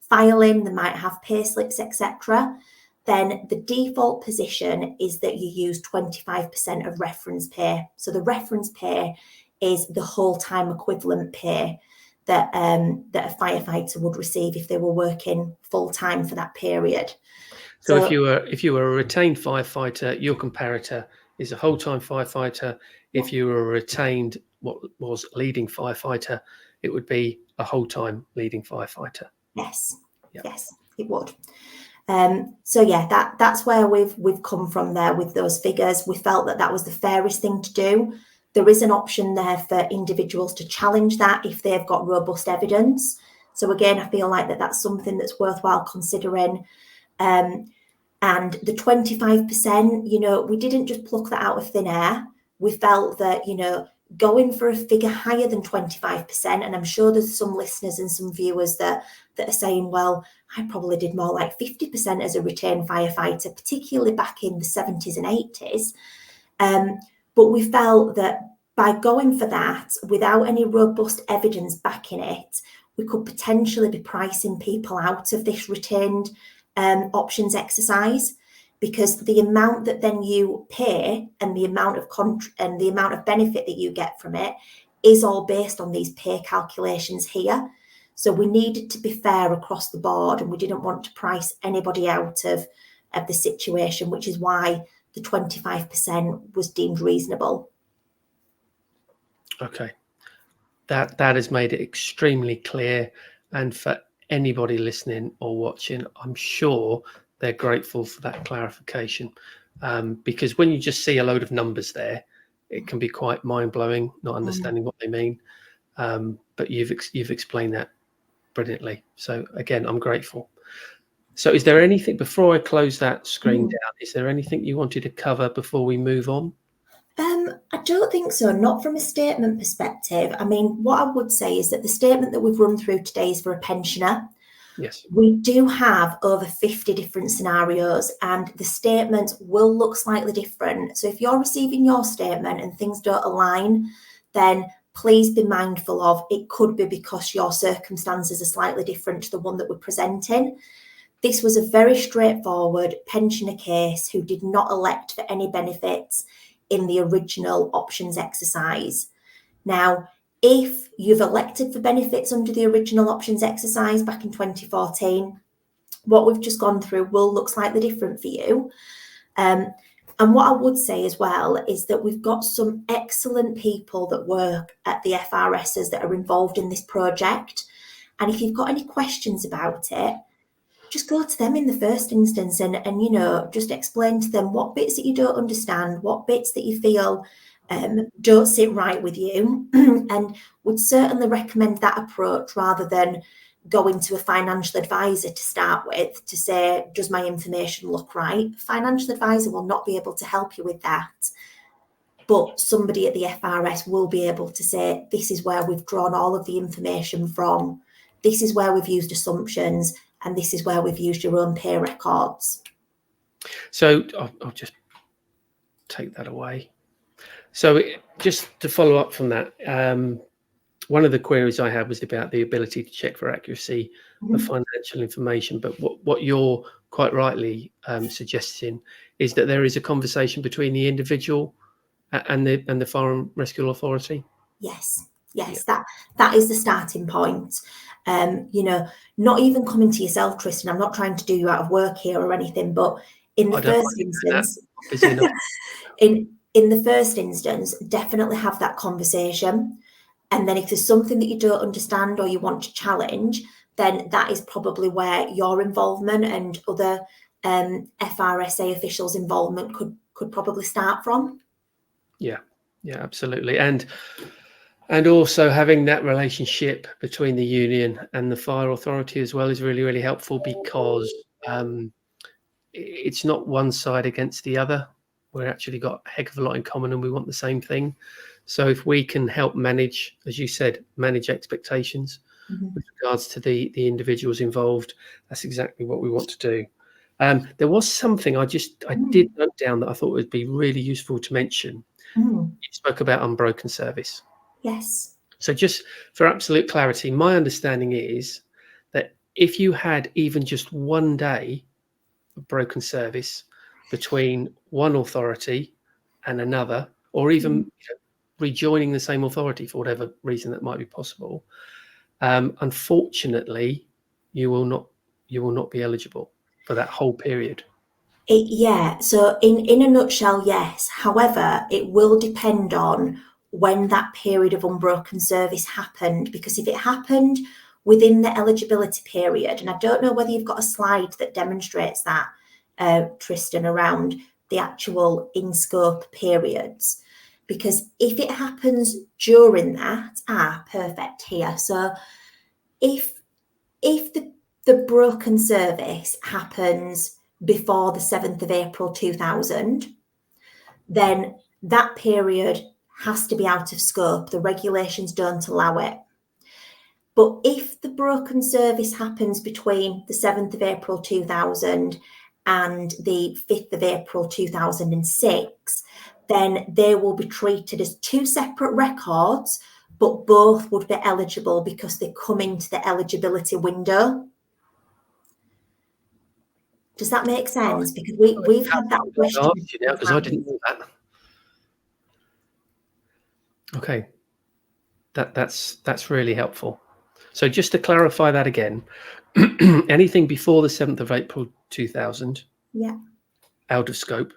filing, they might have payslips, etc., then the default position is that you use 25% of reference pay. So the reference pay is the whole time equivalent pay that a firefighter would receive if they were working full time for that period. So if you were a retained firefighter, your comparator is a whole-time firefighter. If you were a retained, what was leading firefighter, it would be a whole-time leading firefighter. Yes, yes, it would. So yeah, that's where we've come from there with those figures. We felt that was the fairest thing to do. There is an option there for individuals to challenge that if they've got robust evidence. So again, I feel like that's something that's worthwhile considering. And the 25%, we didn't just pluck that out of thin air. We felt that, going for a figure higher than 25%, and I'm sure there's some listeners and some viewers that are saying, well, I probably did more like 50% as a retained firefighter, particularly back in the 70s and 80s. But we felt that by going for that, without any robust evidence backing it, we could potentially be pricing people out of this retained options exercise, because the amount that then you pay and the amount of benefit that you get from it is all based on these pay calculations here. So we needed to be fair across the board, and we didn't want to price anybody out of the situation, which is why the 25% was deemed reasonable. Okay. That has made it extremely clear, and for anybody listening or watching, I'm sure they're grateful for that clarification, because when you just see a load of numbers there, it can be quite mind-blowing, not understanding what they mean. But you've explained that brilliantly. So again, I'm grateful. So is there anything, before I close that screen down, is there anything you wanted to cover before we move on? I don't think so, not from a statement perspective. I mean, what I would say is that the statement that we've run through today is for a pensioner. Yes. We do have over 50 different scenarios, and the statements will look slightly different. So if you're receiving your statement and things don't align, then please be mindful of it could be because your circumstances are slightly different to the one that we're presenting. This was a very straightforward pensioner case who did not elect for any benefits in the original options exercise. Now, if you've elected for benefits under the original options exercise back in 2014, what we've just gone through will look slightly different for you. And what I would say as well is that we've got some excellent people that work at the FRSs that are involved in this project. And if you've got any questions about it, just go to them in the first instance and you know, just explain to them what bits that you don't understand, what bits that you feel don't sit right with you, and would certainly recommend that approach rather than going to a financial advisor to start with to say, does my information look right? Financial advisor will not be able to help you with that, but somebody at the FRS will be able to say, this is where we've drawn all of the information from, this is where we've used assumptions, and this is where we've used your own pay records. So I'll just take that away. So just to follow up from that, one of the queries I had was about the ability to check for accuracy of financial information. But what you're quite rightly suggesting is that there is a conversation between the individual and the Fire and Rescue Authority. Yes, yeah. that is the starting point. You know, not even coming to yourself, Tristan. I'm not trying to do you out of work here or anything, but in the first instance, in the first instance, definitely have that conversation. And then if there's something that you don't understand or you want to challenge, then that is probably where your involvement and other FRSA officials' involvement could probably start from. Yeah, absolutely. And also having that relationship between the union and the fire authority as well is really, really helpful, because it's not one side against the other. We've actually got a heck of a lot in common and we want the same thing. So if we can help manage, as you said, manage expectations with regards to the individuals involved, that's exactly what we want to do. There was something I did note down that I thought would be really useful to mention. You spoke about unbroken service. Yes. So just for absolute clarity, my understanding is that if you had even just 1 day of broken service between one authority and another, or even rejoining the same authority for whatever reason that might be possible, unfortunately, you will not be eligible for that whole period. So in a nutshell, yes. However, it will depend on when that period of unbroken service happened, because if it happened within the eligibility period, and I don't know whether you've got a slide that demonstrates that, Tristan, around the actual in-scope periods, because if it happens during that, perfect here. So if the broken service happens before the 7th of April 2000, then that period has to be out of scope. The regulations don't allow it. But if the broken service happens between the 7th of April 2000 and the 5th of April 2006, then they will be treated as two separate records, but both would be eligible because they come into the eligibility window. Does that make sense? Because we've had that question. Because I didn't know that. Okay, that's really helpful. So just to clarify that again, anything before the 7th of April 2000, out of scope.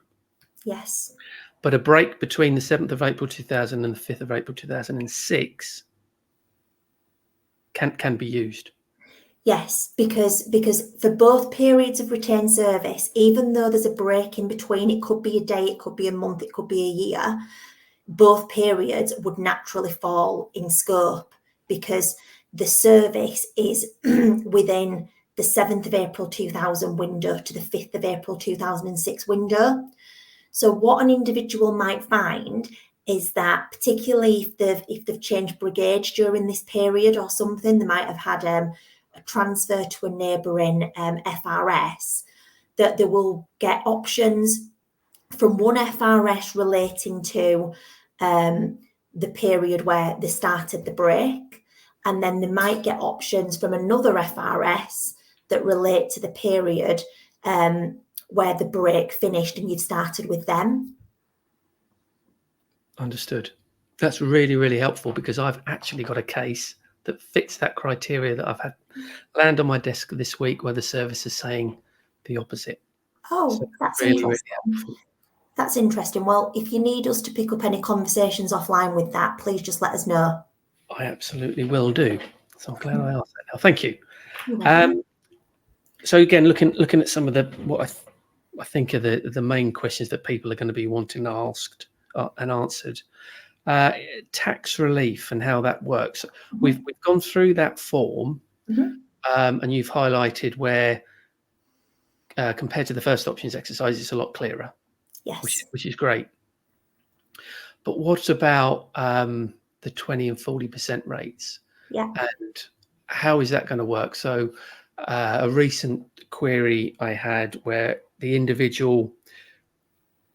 Yes. But a break between the 7th of April 2000 and the 5th of April 2006 can be used. Yes, because for both periods of retained service, even though there's a break in between, it could be a day, it could be a month, it could be a year, both periods would naturally fall in scope because the service is within the 7th of April 2000 window to the 5th of April 2006 window. So what an individual might find is that, particularly if they've changed brigade during this period or something, they might have had a transfer to a neighbouring FRS, that they will get options from one FRS relating to the period where they started the break, and then they might get options from another FRS that relate to the period where the break finished and you've started with them. Understood. That's really, really helpful because I've actually got a case that fits that criteria that I've had land on my desk this week where the service is saying the opposite. Oh, so that's really, interesting. Really that's interesting. Well, if you need us to pick up any conversations offline with that, please just let us know. I absolutely will do. So I'm glad I asked that now. Thank you. So again, looking at some of what I think are the main questions that people are going to be wanting asked and answered. Tax relief and how that works. We've gone through that form, and you've highlighted where compared to the first options exercise, it's a lot clearer. Yes, which is great. But what about the 20 and 40% rates? Yeah. And how is that going to work? So a recent query I had where the individual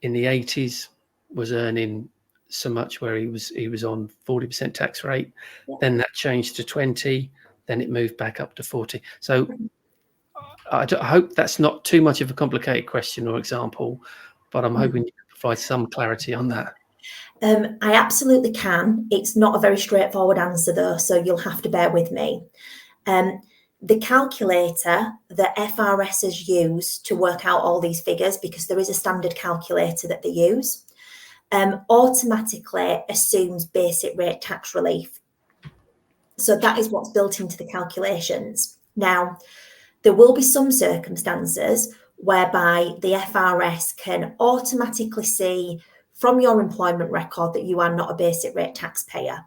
in the 80s was earning so much where he was on 40% tax rate, then that changed to 20, then it moved back up to 40. So I hope that's not too much of a complicated question or example, but I'm hoping you can provide some clarity on that. I absolutely can. It's not a very straightforward answer though, so you'll have to bear with me. The calculator that FRSs use to work out all these figures, because there is a standard calculator that they use, automatically assumes basic rate tax relief. So that is what's built into the calculations. Now, there will be some circumstances whereby the FRS can automatically see from your employment record that you are not a basic rate taxpayer.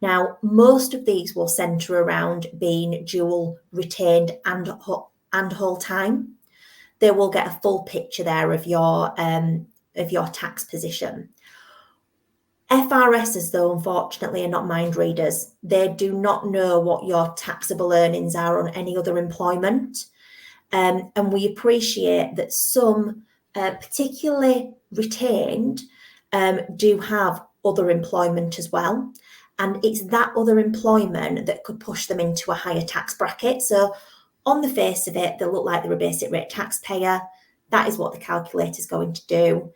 Now, most of these will centre around being dual retained and whole time. They will get a full picture there of your tax position. FRSs, though, unfortunately, are not mind readers. They do not know what your taxable earnings are on any other employment. And we appreciate that some, particularly retained, do have other employment as well. And it's that other employment that could push them into a higher tax bracket. So on the face of it, they look like they're a basic rate taxpayer. That is what the calculator is going to do.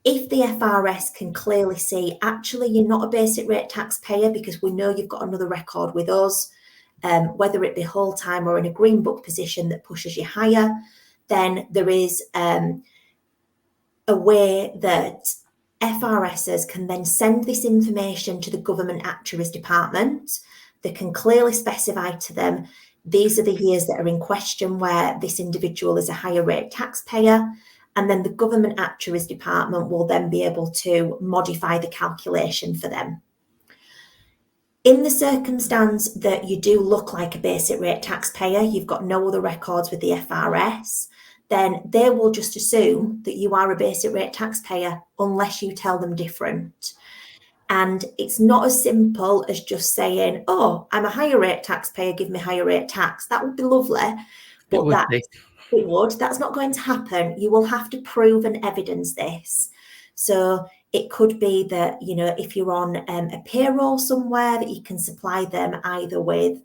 If the FRS can clearly see, actually, you're not a basic rate taxpayer because we know you've got another record with us, whether it be whole time or in a green book position that pushes you higher, then there is a way that FRSs can then send this information to the Government Actuaries Department that can clearly specify to them, these are the years that are in question where this individual is a higher rate taxpayer. And then the Government Actuaries Department will then be able to modify the calculation for them. In the circumstance that you do look like a basic rate taxpayer, you've got no other records with the FRS, then they will just assume that you are a basic rate taxpayer unless you tell them different. And it's not as simple as just saying, oh, I'm a higher rate taxpayer, give me higher rate tax. That would be lovely, but it would. That's not going to happen. You will have to prove and evidence this. So it could be that, if you're on a payroll somewhere, that you can supply them either with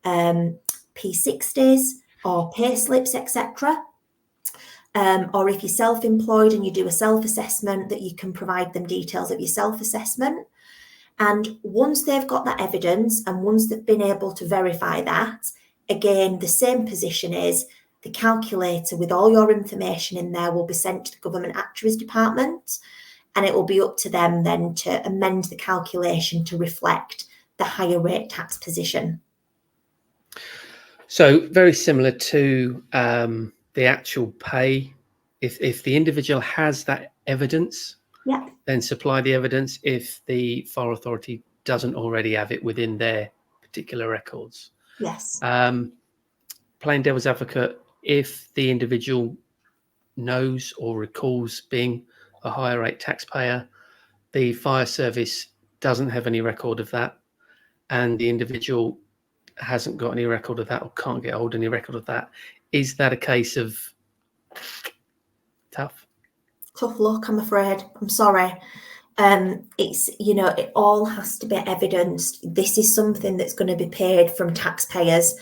P60s or pay slips, etc. Or if you're self-employed and you do a self-assessment, that you can provide them details of your self-assessment. And once they've got that evidence and once they've been able to verify that, again, the same position is the calculator with all your information in there will be sent to the Government Actuaries Department, and it will be up to them then to amend the calculation to reflect the higher rate tax position. So very similar to the actual pay. If the individual has that evidence, yeah, then supply the evidence. If the file authority doesn't already have it within their particular records. Yes. Plain devil's advocate, if the individual knows or recalls being a higher rate taxpayer, the fire service doesn't have any record of that, and the individual hasn't got any record of that or can't get hold of any record of that, is that a case of tough luck, I'm afraid? I'm sorry. It's, it all has to be evidenced. This is something that's going to be paid from taxpayers,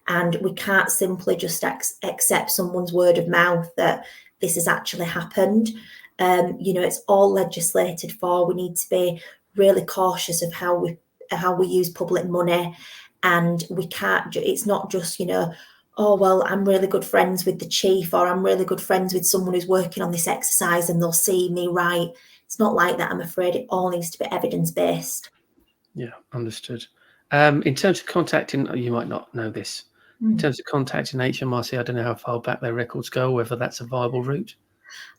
and we can't simply just accept someone's word of mouth that this has actually happened. It's all legislated for. We need to be really cautious of how we use public money, and we can't. It's not just oh, well, I'm really good friends with the chief, or I'm really good friends with someone who's working on this exercise and they'll see me right. It's not like that, I'm afraid. It all needs to be evidence-based. Yeah, understood. In terms of contacting, you might not know this. In terms of contacting HMRC, I don't know how far back their records go, whether that's a viable route.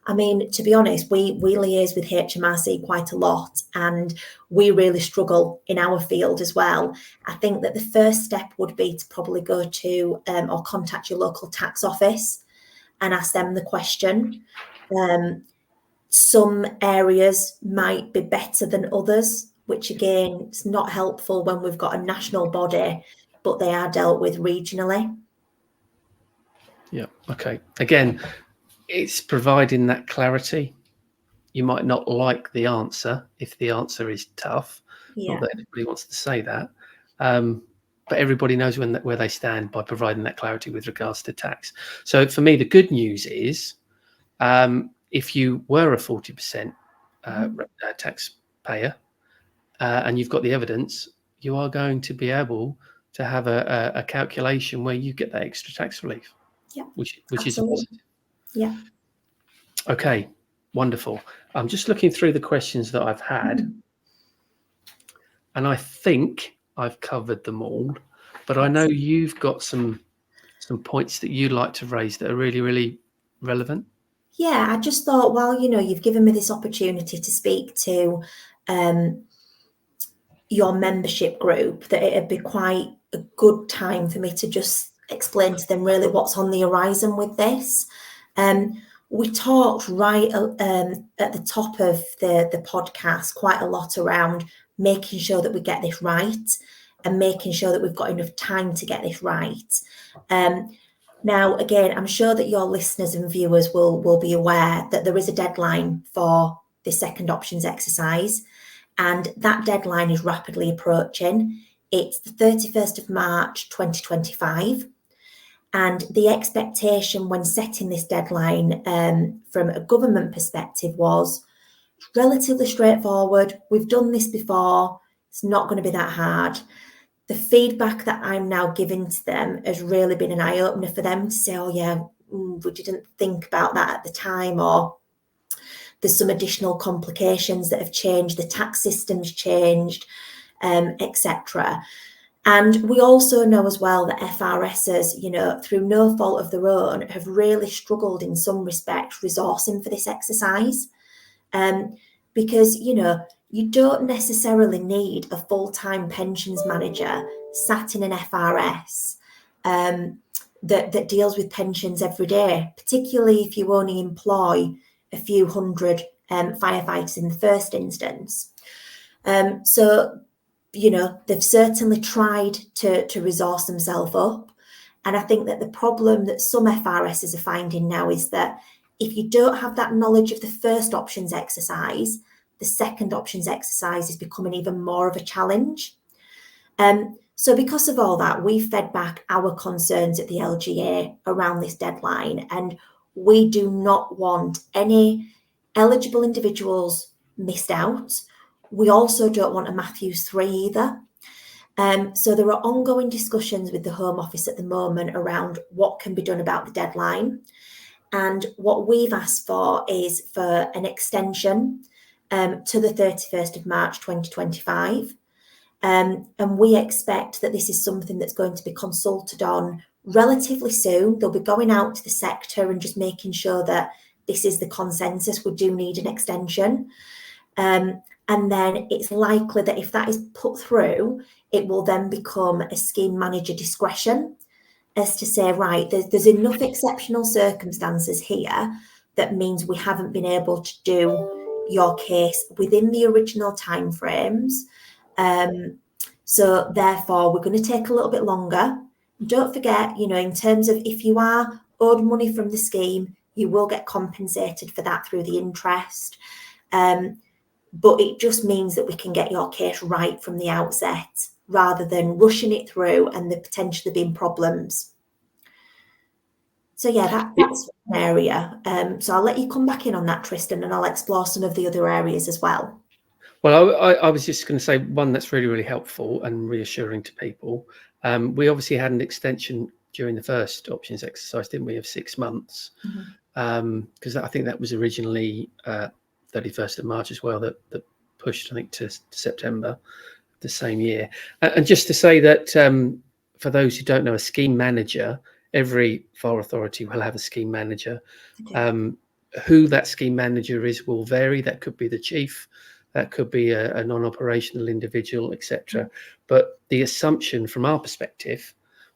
I mean, to be honest, we liaise with HMRC quite a lot, and we really struggle in our field as well. I think that the first step would be to probably go to or contact your local tax office and ask them the question. Some areas might be better than others, which again, is not helpful when we've got a national body, but they are dealt with regionally. Yeah, okay. Again, it's providing that clarity. You might not like the answer if the answer is tough. Yeah. Not that anybody wants to say that. But everybody knows where they stand by providing that clarity with regards to tax. So for me, the good news is if you were a 40% taxpayer and you've got the evidence, you are going to be able to have a calculation where you get that extra tax relief. Yeah, which absolutely. is a positive. Yeah. Okay, wonderful. I'm just looking through the questions that I've had, and I think I've covered them all. But I know you've got some points that you'd like to raise that are really, really relevant. Yeah, I just thought, well, you've given me this opportunity to speak to your membership group, that it'd be quite a good time for me to just explain to them really what's on the horizon with this. We talked right at the top of the podcast quite a lot around making sure that we get this right and making sure that we've got enough time to get this right. Now, again, I'm sure that your listeners and viewers will be aware that there is a deadline for the second options exercise, and that deadline is rapidly approaching. It's the 31st of March 2025. And the expectation when setting this deadline from a government perspective was relatively straightforward. We've done this before. It's not going to be that hard. The feedback that I'm now giving to them has really been an eye-opener for them to say, oh yeah, we didn't think about that at the time, or there's some additional complications that have changed, the tax system's changed, etc. And we also know as well that FRSAs, through no fault of their own, have really struggled in some respects resourcing for this exercise. Because, you don't necessarily need a full-time pensions manager sat in an FRS that deals with pensions every day, particularly if you only employ a few hundred firefighters in the first instance. So, they've certainly tried to resource themselves up. And I think that the problem that some FRSs are finding now is that if you don't have that knowledge of the first options exercise, the second options exercise is becoming even more of a challenge. So because of all that, we fed back our concerns at the LGA around this deadline, and we do not want any eligible individuals missed out. We also don't want a Matthews 3 either. So there are ongoing discussions with the Home Office at the moment around what can be done about the deadline. And what we've asked for is for an extension to the 31st of March 2025. And we expect that this is something that's going to be consulted on relatively soon. They'll be going out to the sector and just making sure that this is the consensus. We do need an extension. And then it's likely that if that is put through, it will then become a scheme manager discretion as to say, right, there's enough exceptional circumstances here that means we haven't been able to do your case within the original timeframes. So therefore, we're going to take a little bit longer. Don't forget, in terms of if you are owed money from the scheme, you will get compensated for that through the interest. But it just means that we can get your case right from the outset rather than rushing it through and there potentially being problems. So yeah, that's one area. So I'll let you come back in on that, Tristan, and I'll explore some of the other areas as well. Well, I was just going to say one that's really, really helpful and reassuring to people. We obviously had an extension during the first options exercise, didn't we, of 6 months? Because I think that was originally 31st of March as well, that pushed, I think, to September the same year. And just to say that for those who don't know, a scheme manager, every FAR authority will have a scheme manager. Who that scheme manager is will vary. That could be the chief, that could be a non-operational individual, etc. But the assumption from our perspective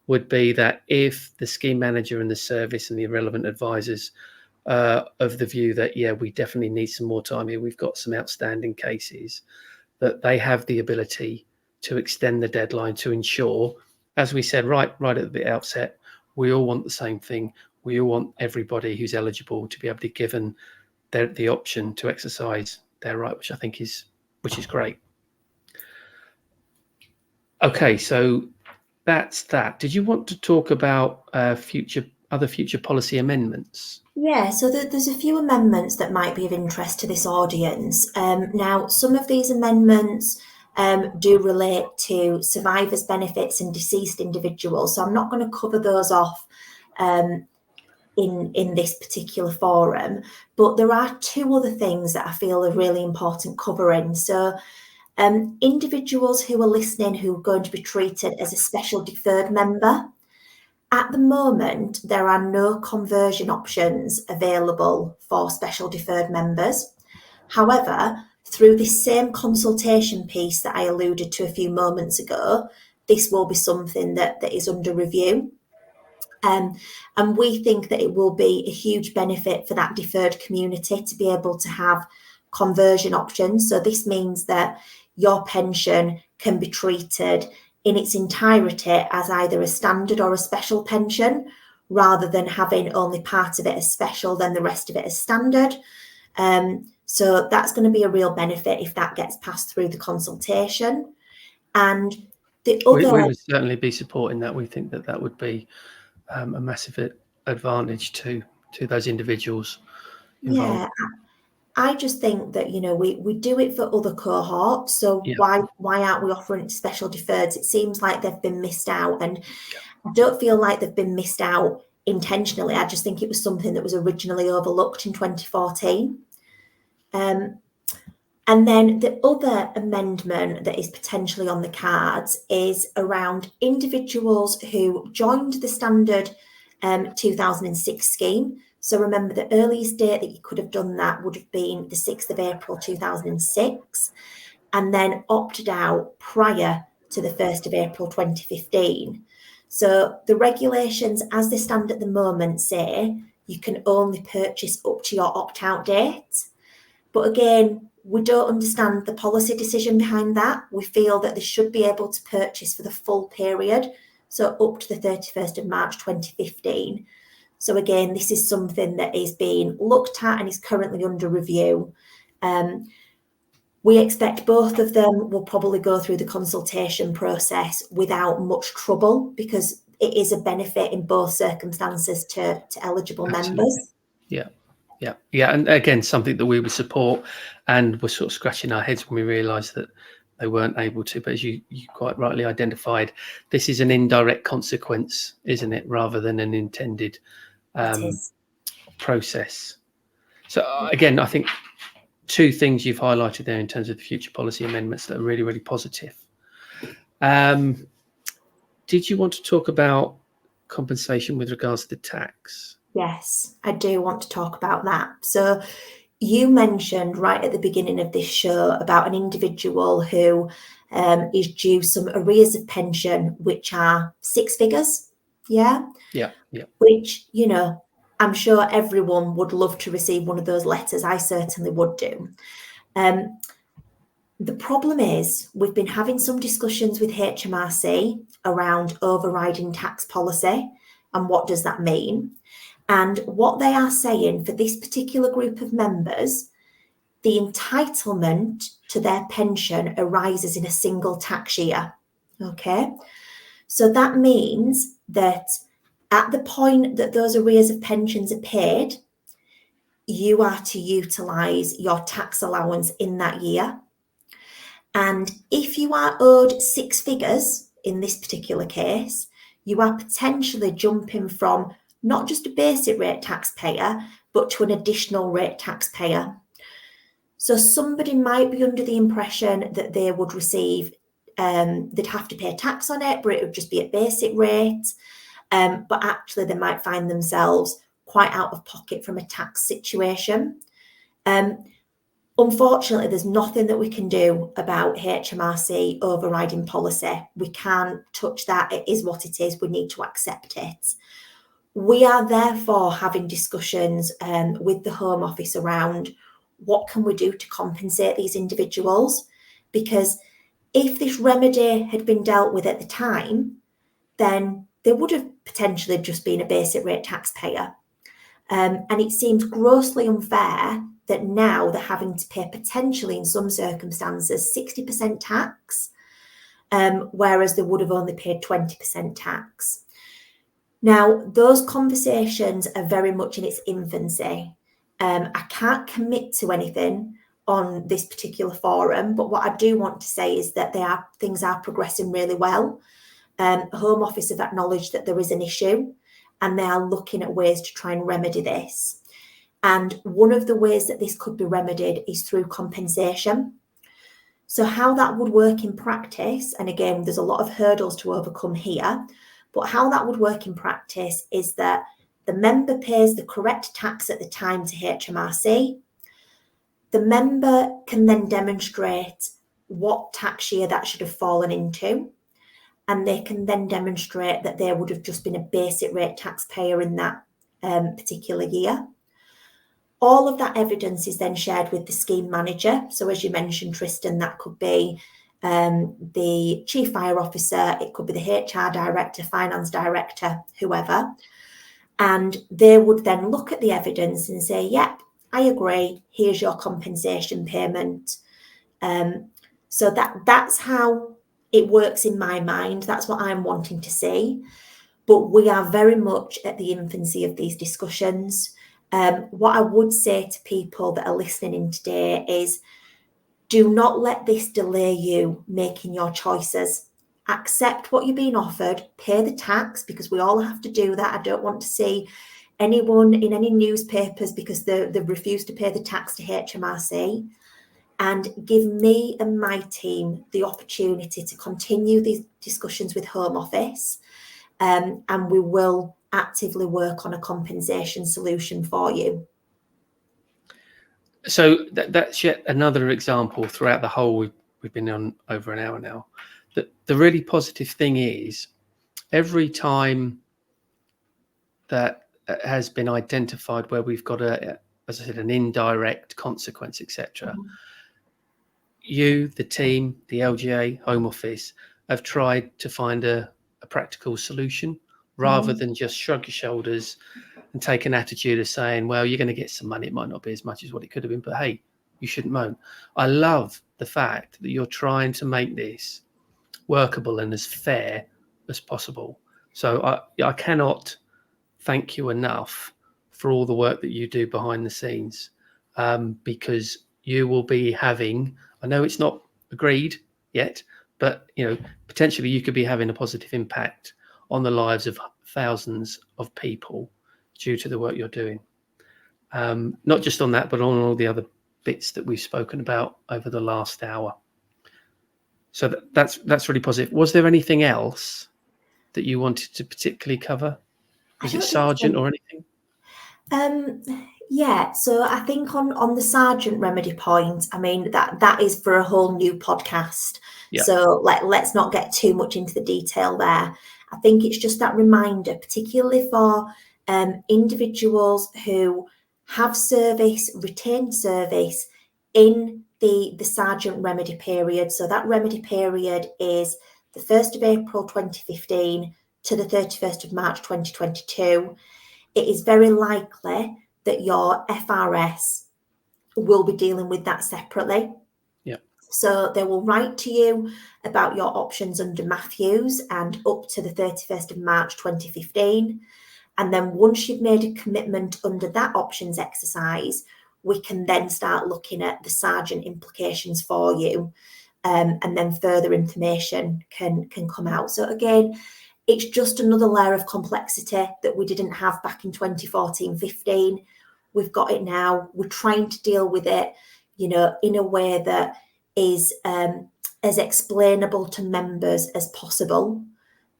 would be that if the scheme manager and the service and the relevant advisors of the view that, yeah, we definitely need some more time here, we've got some outstanding cases, that they have the ability to extend the deadline to ensure, as we said right at the outset, we all want the same thing. We all want everybody who's eligible to be able to be given the option to exercise their right, which I think is great. Okay, so that's that. Did you want to talk about other future policy amendments? Yeah, so there's a few amendments that might be of interest to this audience. Now, some of these amendments do relate to survivors' benefits and deceased individuals, so I'm not going to cover those off in this particular forum, but there are two other things that I feel are really important covering. So individuals who are listening who are going to be treated as a special deferred member, at the moment, there are no conversion options available for special deferred members. However, through this same consultation piece that I alluded to a few moments ago, this will be something that is under review. And we think that it will be a huge benefit for that deferred community to be able to have conversion options. So this means that your pension can be treated in its entirety as either a standard or a special pension, rather than having only part of it as special, then the rest of it as standard. So that's going to be a real benefit if that gets passed through the consultation. And the other... We would certainly be supporting that. We think that would be a massive advantage to those individuals involved. Yeah, I just think that, we do it for other cohorts. So why aren't we offering special deferreds? It seems like they've been missed out, and I don't feel like they've been missed out intentionally. I just think it was something that was originally overlooked in 2014. And then the other amendment that is potentially on the cards is around individuals who joined the standard 2006 scheme. So remember, the earliest date that you could have done that would have been the 6th of April 2006, and then opted out prior to the 1st of April 2015. So the regulations as they stand at the moment say you can only purchase up to your opt-out date. But again, we don't understand the policy decision behind that. We feel that they should be able to purchase for the full period, so up to the 31st of March 2015. So again, this is something that is being looked at and is currently under review. We expect both of them will probably go through the consultation process without much trouble, because it is a benefit in both circumstances to eligible members. Yeah. And again, something that we would support, and we're sort of scratching our heads when we realised that they weren't able to. But as you quite rightly identified, this is an indirect consequence, isn't it, rather than an intended process. So again, I think two things you've highlighted there in terms of the future policy amendments that are really, really positive. Did you want to talk about compensation with regards to the tax? Yes, I do want to talk about that. So you mentioned right at the beginning of this show about an individual who is due some arrears of pension, which are 6 figures. Yeah. Which, you know, I'm sure everyone would love to receive one of those letters. I certainly would do. The problem is we've been having some discussions with HMRC around overriding tax policy and what does that mean. And what they are saying for this particular group of members, the entitlement to their pension arises in a single tax year. Okay. So that means that at the point that those arrears of pensions are paid, you are to utilise your tax allowance in that year. And if you are owed 6 figures in this particular case, you are potentially jumping from not just a basic rate taxpayer, but to an additional rate taxpayer. So somebody might be under the impression that they would receive, they'd have to pay tax on it, but it would just be at basic rate. But actually they might find themselves quite out of pocket from a tax situation. Unfortunately, there's nothing that we can do about HMRC overriding policy. We can't touch that. It is what it is. We need to accept it. We are therefore having discussions with the Home Office around what can we do to compensate these individuals, because if this remedy had been dealt with at the time, then they would have potentially just been a basic rate taxpayer. And it seems grossly unfair that now they're having to pay potentially in some circumstances 60% tax, whereas they would have only paid 20% tax. Now, those conversations are very much in its infancy. I can't commit to anything on this particular forum, but what I do want to say is that things are progressing really well. Home Office have acknowledged that there is an issue, and they are looking at ways to try and remedy this. And one of the ways that this could be remedied is through compensation. So how that would work in practice, and again, there's a lot of hurdles to overcome here, but how that would work in practice is that the member pays the correct tax at the time to HMRC. The member can then demonstrate what tax year that should have fallen into, and they can then demonstrate that they would have just been a basic rate taxpayer in that particular year. All of that evidence is then shared with the scheme manager. So as you mentioned, Tristan, that could be the chief fire officer, it could be the HR director, finance director, whoever. And they would then look at the evidence and say, yep, I agree, here's your compensation payment. So that's how it works in my mind. That's what I'm wanting to see. But we are very much at the infancy of these discussions. What I would say to people that are listening in today is, do not let this delay you making your choices. Accept what you're being offered, pay the tax, because we all have to do that. I don't want to see anyone in any newspapers because they've refused to pay the tax to HMRC. And give me and my team the opportunity to continue these discussions with Home Office, and we will actively work on a compensation solution for you. So that's yet another example throughout the whole, we've been on over an hour now, that the really positive thing is every time that has been identified where we've got as I said, an indirect consequence, etc. Mhm. You, the team, the LGA, Home Office, have tried to find a practical solution rather Mhm. than just shrug your shoulders and take an attitude of saying, well, you're going to get some money. It might not be as much as what it could have been, but hey, you shouldn't moan. I love the fact that you're trying to make this workable and as fair as possible. So I cannot thank you enough for all the work that you do behind the scenes, because you will be having, I know it's not agreed yet, but potentially you could be having a positive impact on the lives of thousands of people due to the work you're doing. Not just on that, but on all the other bits that we've spoken about over the last hour. So that's really positive. Was there anything else that you wanted to particularly cover? I Was it don't think Sergeant so. or anything? Yeah, so I think on the Sergeant remedy point, I mean that is for a whole new podcast. Yeah. So let's not get too much into the detail there. I think it's just that reminder, particularly for individuals who have service, retained service in the Sergeant remedy period. So that remedy period is the 1st of April 2015 to the 31st of March 2022. It is very likely that your FRS will be dealing with that separately. Yeah. So they will write to you about your options under Matthews and up to the 31st of March 2015. And then once you've made a commitment under that options exercise, we can then start looking at the Sergeant implications for you. And then further information can come out. So again, it's just another layer of complexity that we didn't have back in 2014-15. We've got it now. We're trying to deal with it, in a way that is as explainable to members as possible.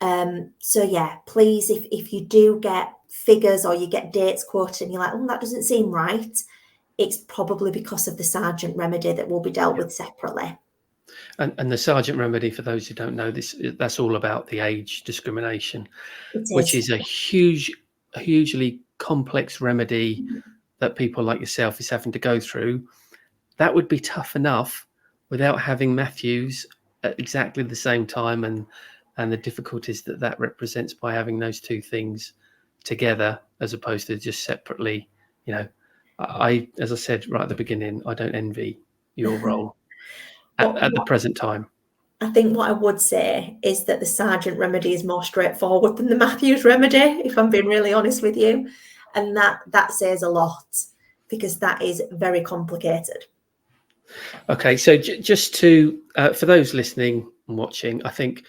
So yeah, please, if you do get figures or you get dates quoted and you're like, oh, that doesn't seem right, it's probably because of the Sergeant remedy that will be dealt with separately. And the Sergeant remedy, for those who don't know this, that's all about the age discrimination, which is a hugely complex remedy that people like yourself is having to go through. That would be tough enough without having Matthews at exactly the same time, and the difficulties that represents by having those two things together as opposed to just separately. I, as I said right at the beginning, I don't envy your role at the present time. I think what I would say is that the Sergeant remedy is more straightforward than the Matthews remedy, if I'm being really honest with you. And that says a lot, because that is very complicated. Okay, so just to, for those listening and watching, I think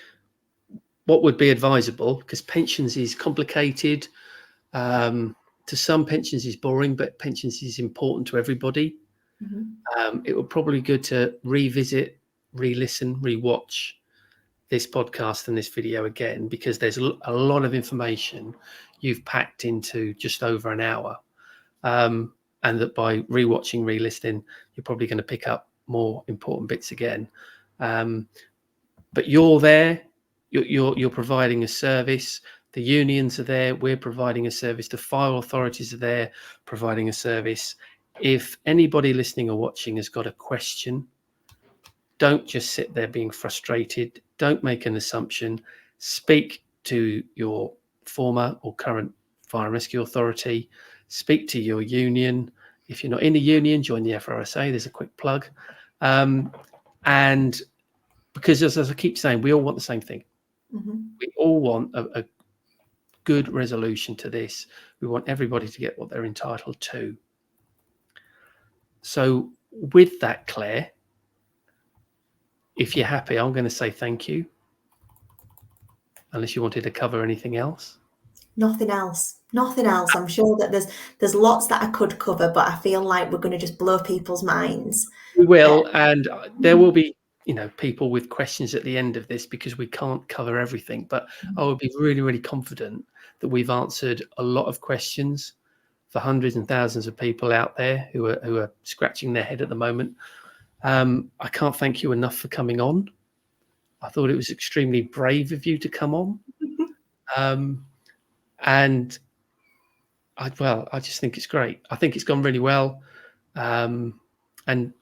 what would be advisable, because pensions is complicated, to some pensions is boring, but pensions is important to everybody. Mm-hmm. It would probably be good to revisit, re-listen, re-watch this podcast and this video again, because there's a lot of information you've packed into just over an hour, and that by re-watching, re-listening, you're probably going to pick up more important bits again. But you're there, you're providing a service. The unions are there, we're providing a service. The fire authorities are there, providing a service. If anybody listening or watching has got a question, don't just sit there being frustrated. Don't make an assumption. Speak to your former or current fire and rescue authority. Speak to your union. If you're not in a union, join the FRSA. There's a quick plug. And because, as I keep saying, we all want the same thing. Mm-hmm. We all want a good resolution to this. We want everybody to get what they're entitled to. So with that, Claire, if you're happy, I'm going to say thank you. Unless you wanted to cover anything else. Nothing else. I'm sure that there's lots that I could cover, but I feel like we're going to just blow people's minds. We will, and there will be, people with questions at the end of this, because we can't cover everything. But I would be really, really confident that we've answered a lot of questions for hundreds and thousands of people out there who are scratching their head at the moment. I can't thank you enough for coming on. I thought it was extremely brave of you to come on. And I just think it's great. I think it's gone really well. And,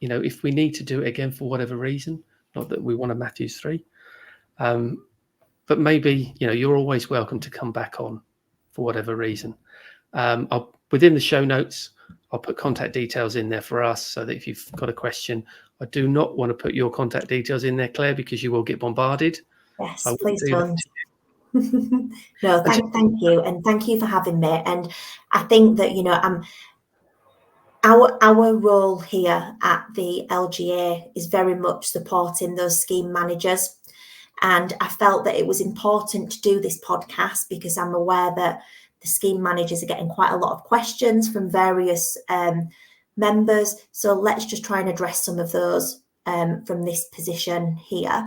you know, if we need to do it again for whatever reason, not that we want a Matthews 3, but maybe, you know, you're always welcome to come back on for whatever reason. Within the show notes, I'll put contact details in there for us so that if you've got a question, I do not want to put your contact details in there, Claire, because you will get bombarded. Yes, I wouldn't please do that don't. to you. No, thank you, and thank you for having me. And I think that, you know, our role here at the LGA is very much supporting those scheme managers. And I felt that it was important to do this podcast because I'm aware that the scheme managers are getting quite a lot of questions from various members. So let's just try and address some of those from this position here.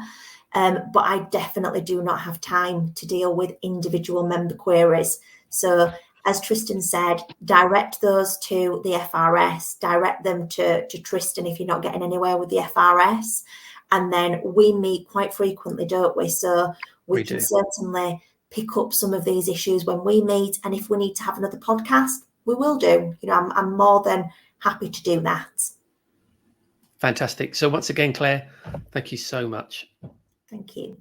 But I definitely do not have time to deal with individual member queries. So as Tristan said, direct those to the FRS, direct them to Tristan if you're not getting anywhere with the FRS. And then we meet quite frequently, don't we? So we can certainly pick up some of these issues when we meet. And if we need to have another podcast, we will do. You know, I'm more than happy to do that. Fantastic. So once again, Claire, thank you so much. Thank you.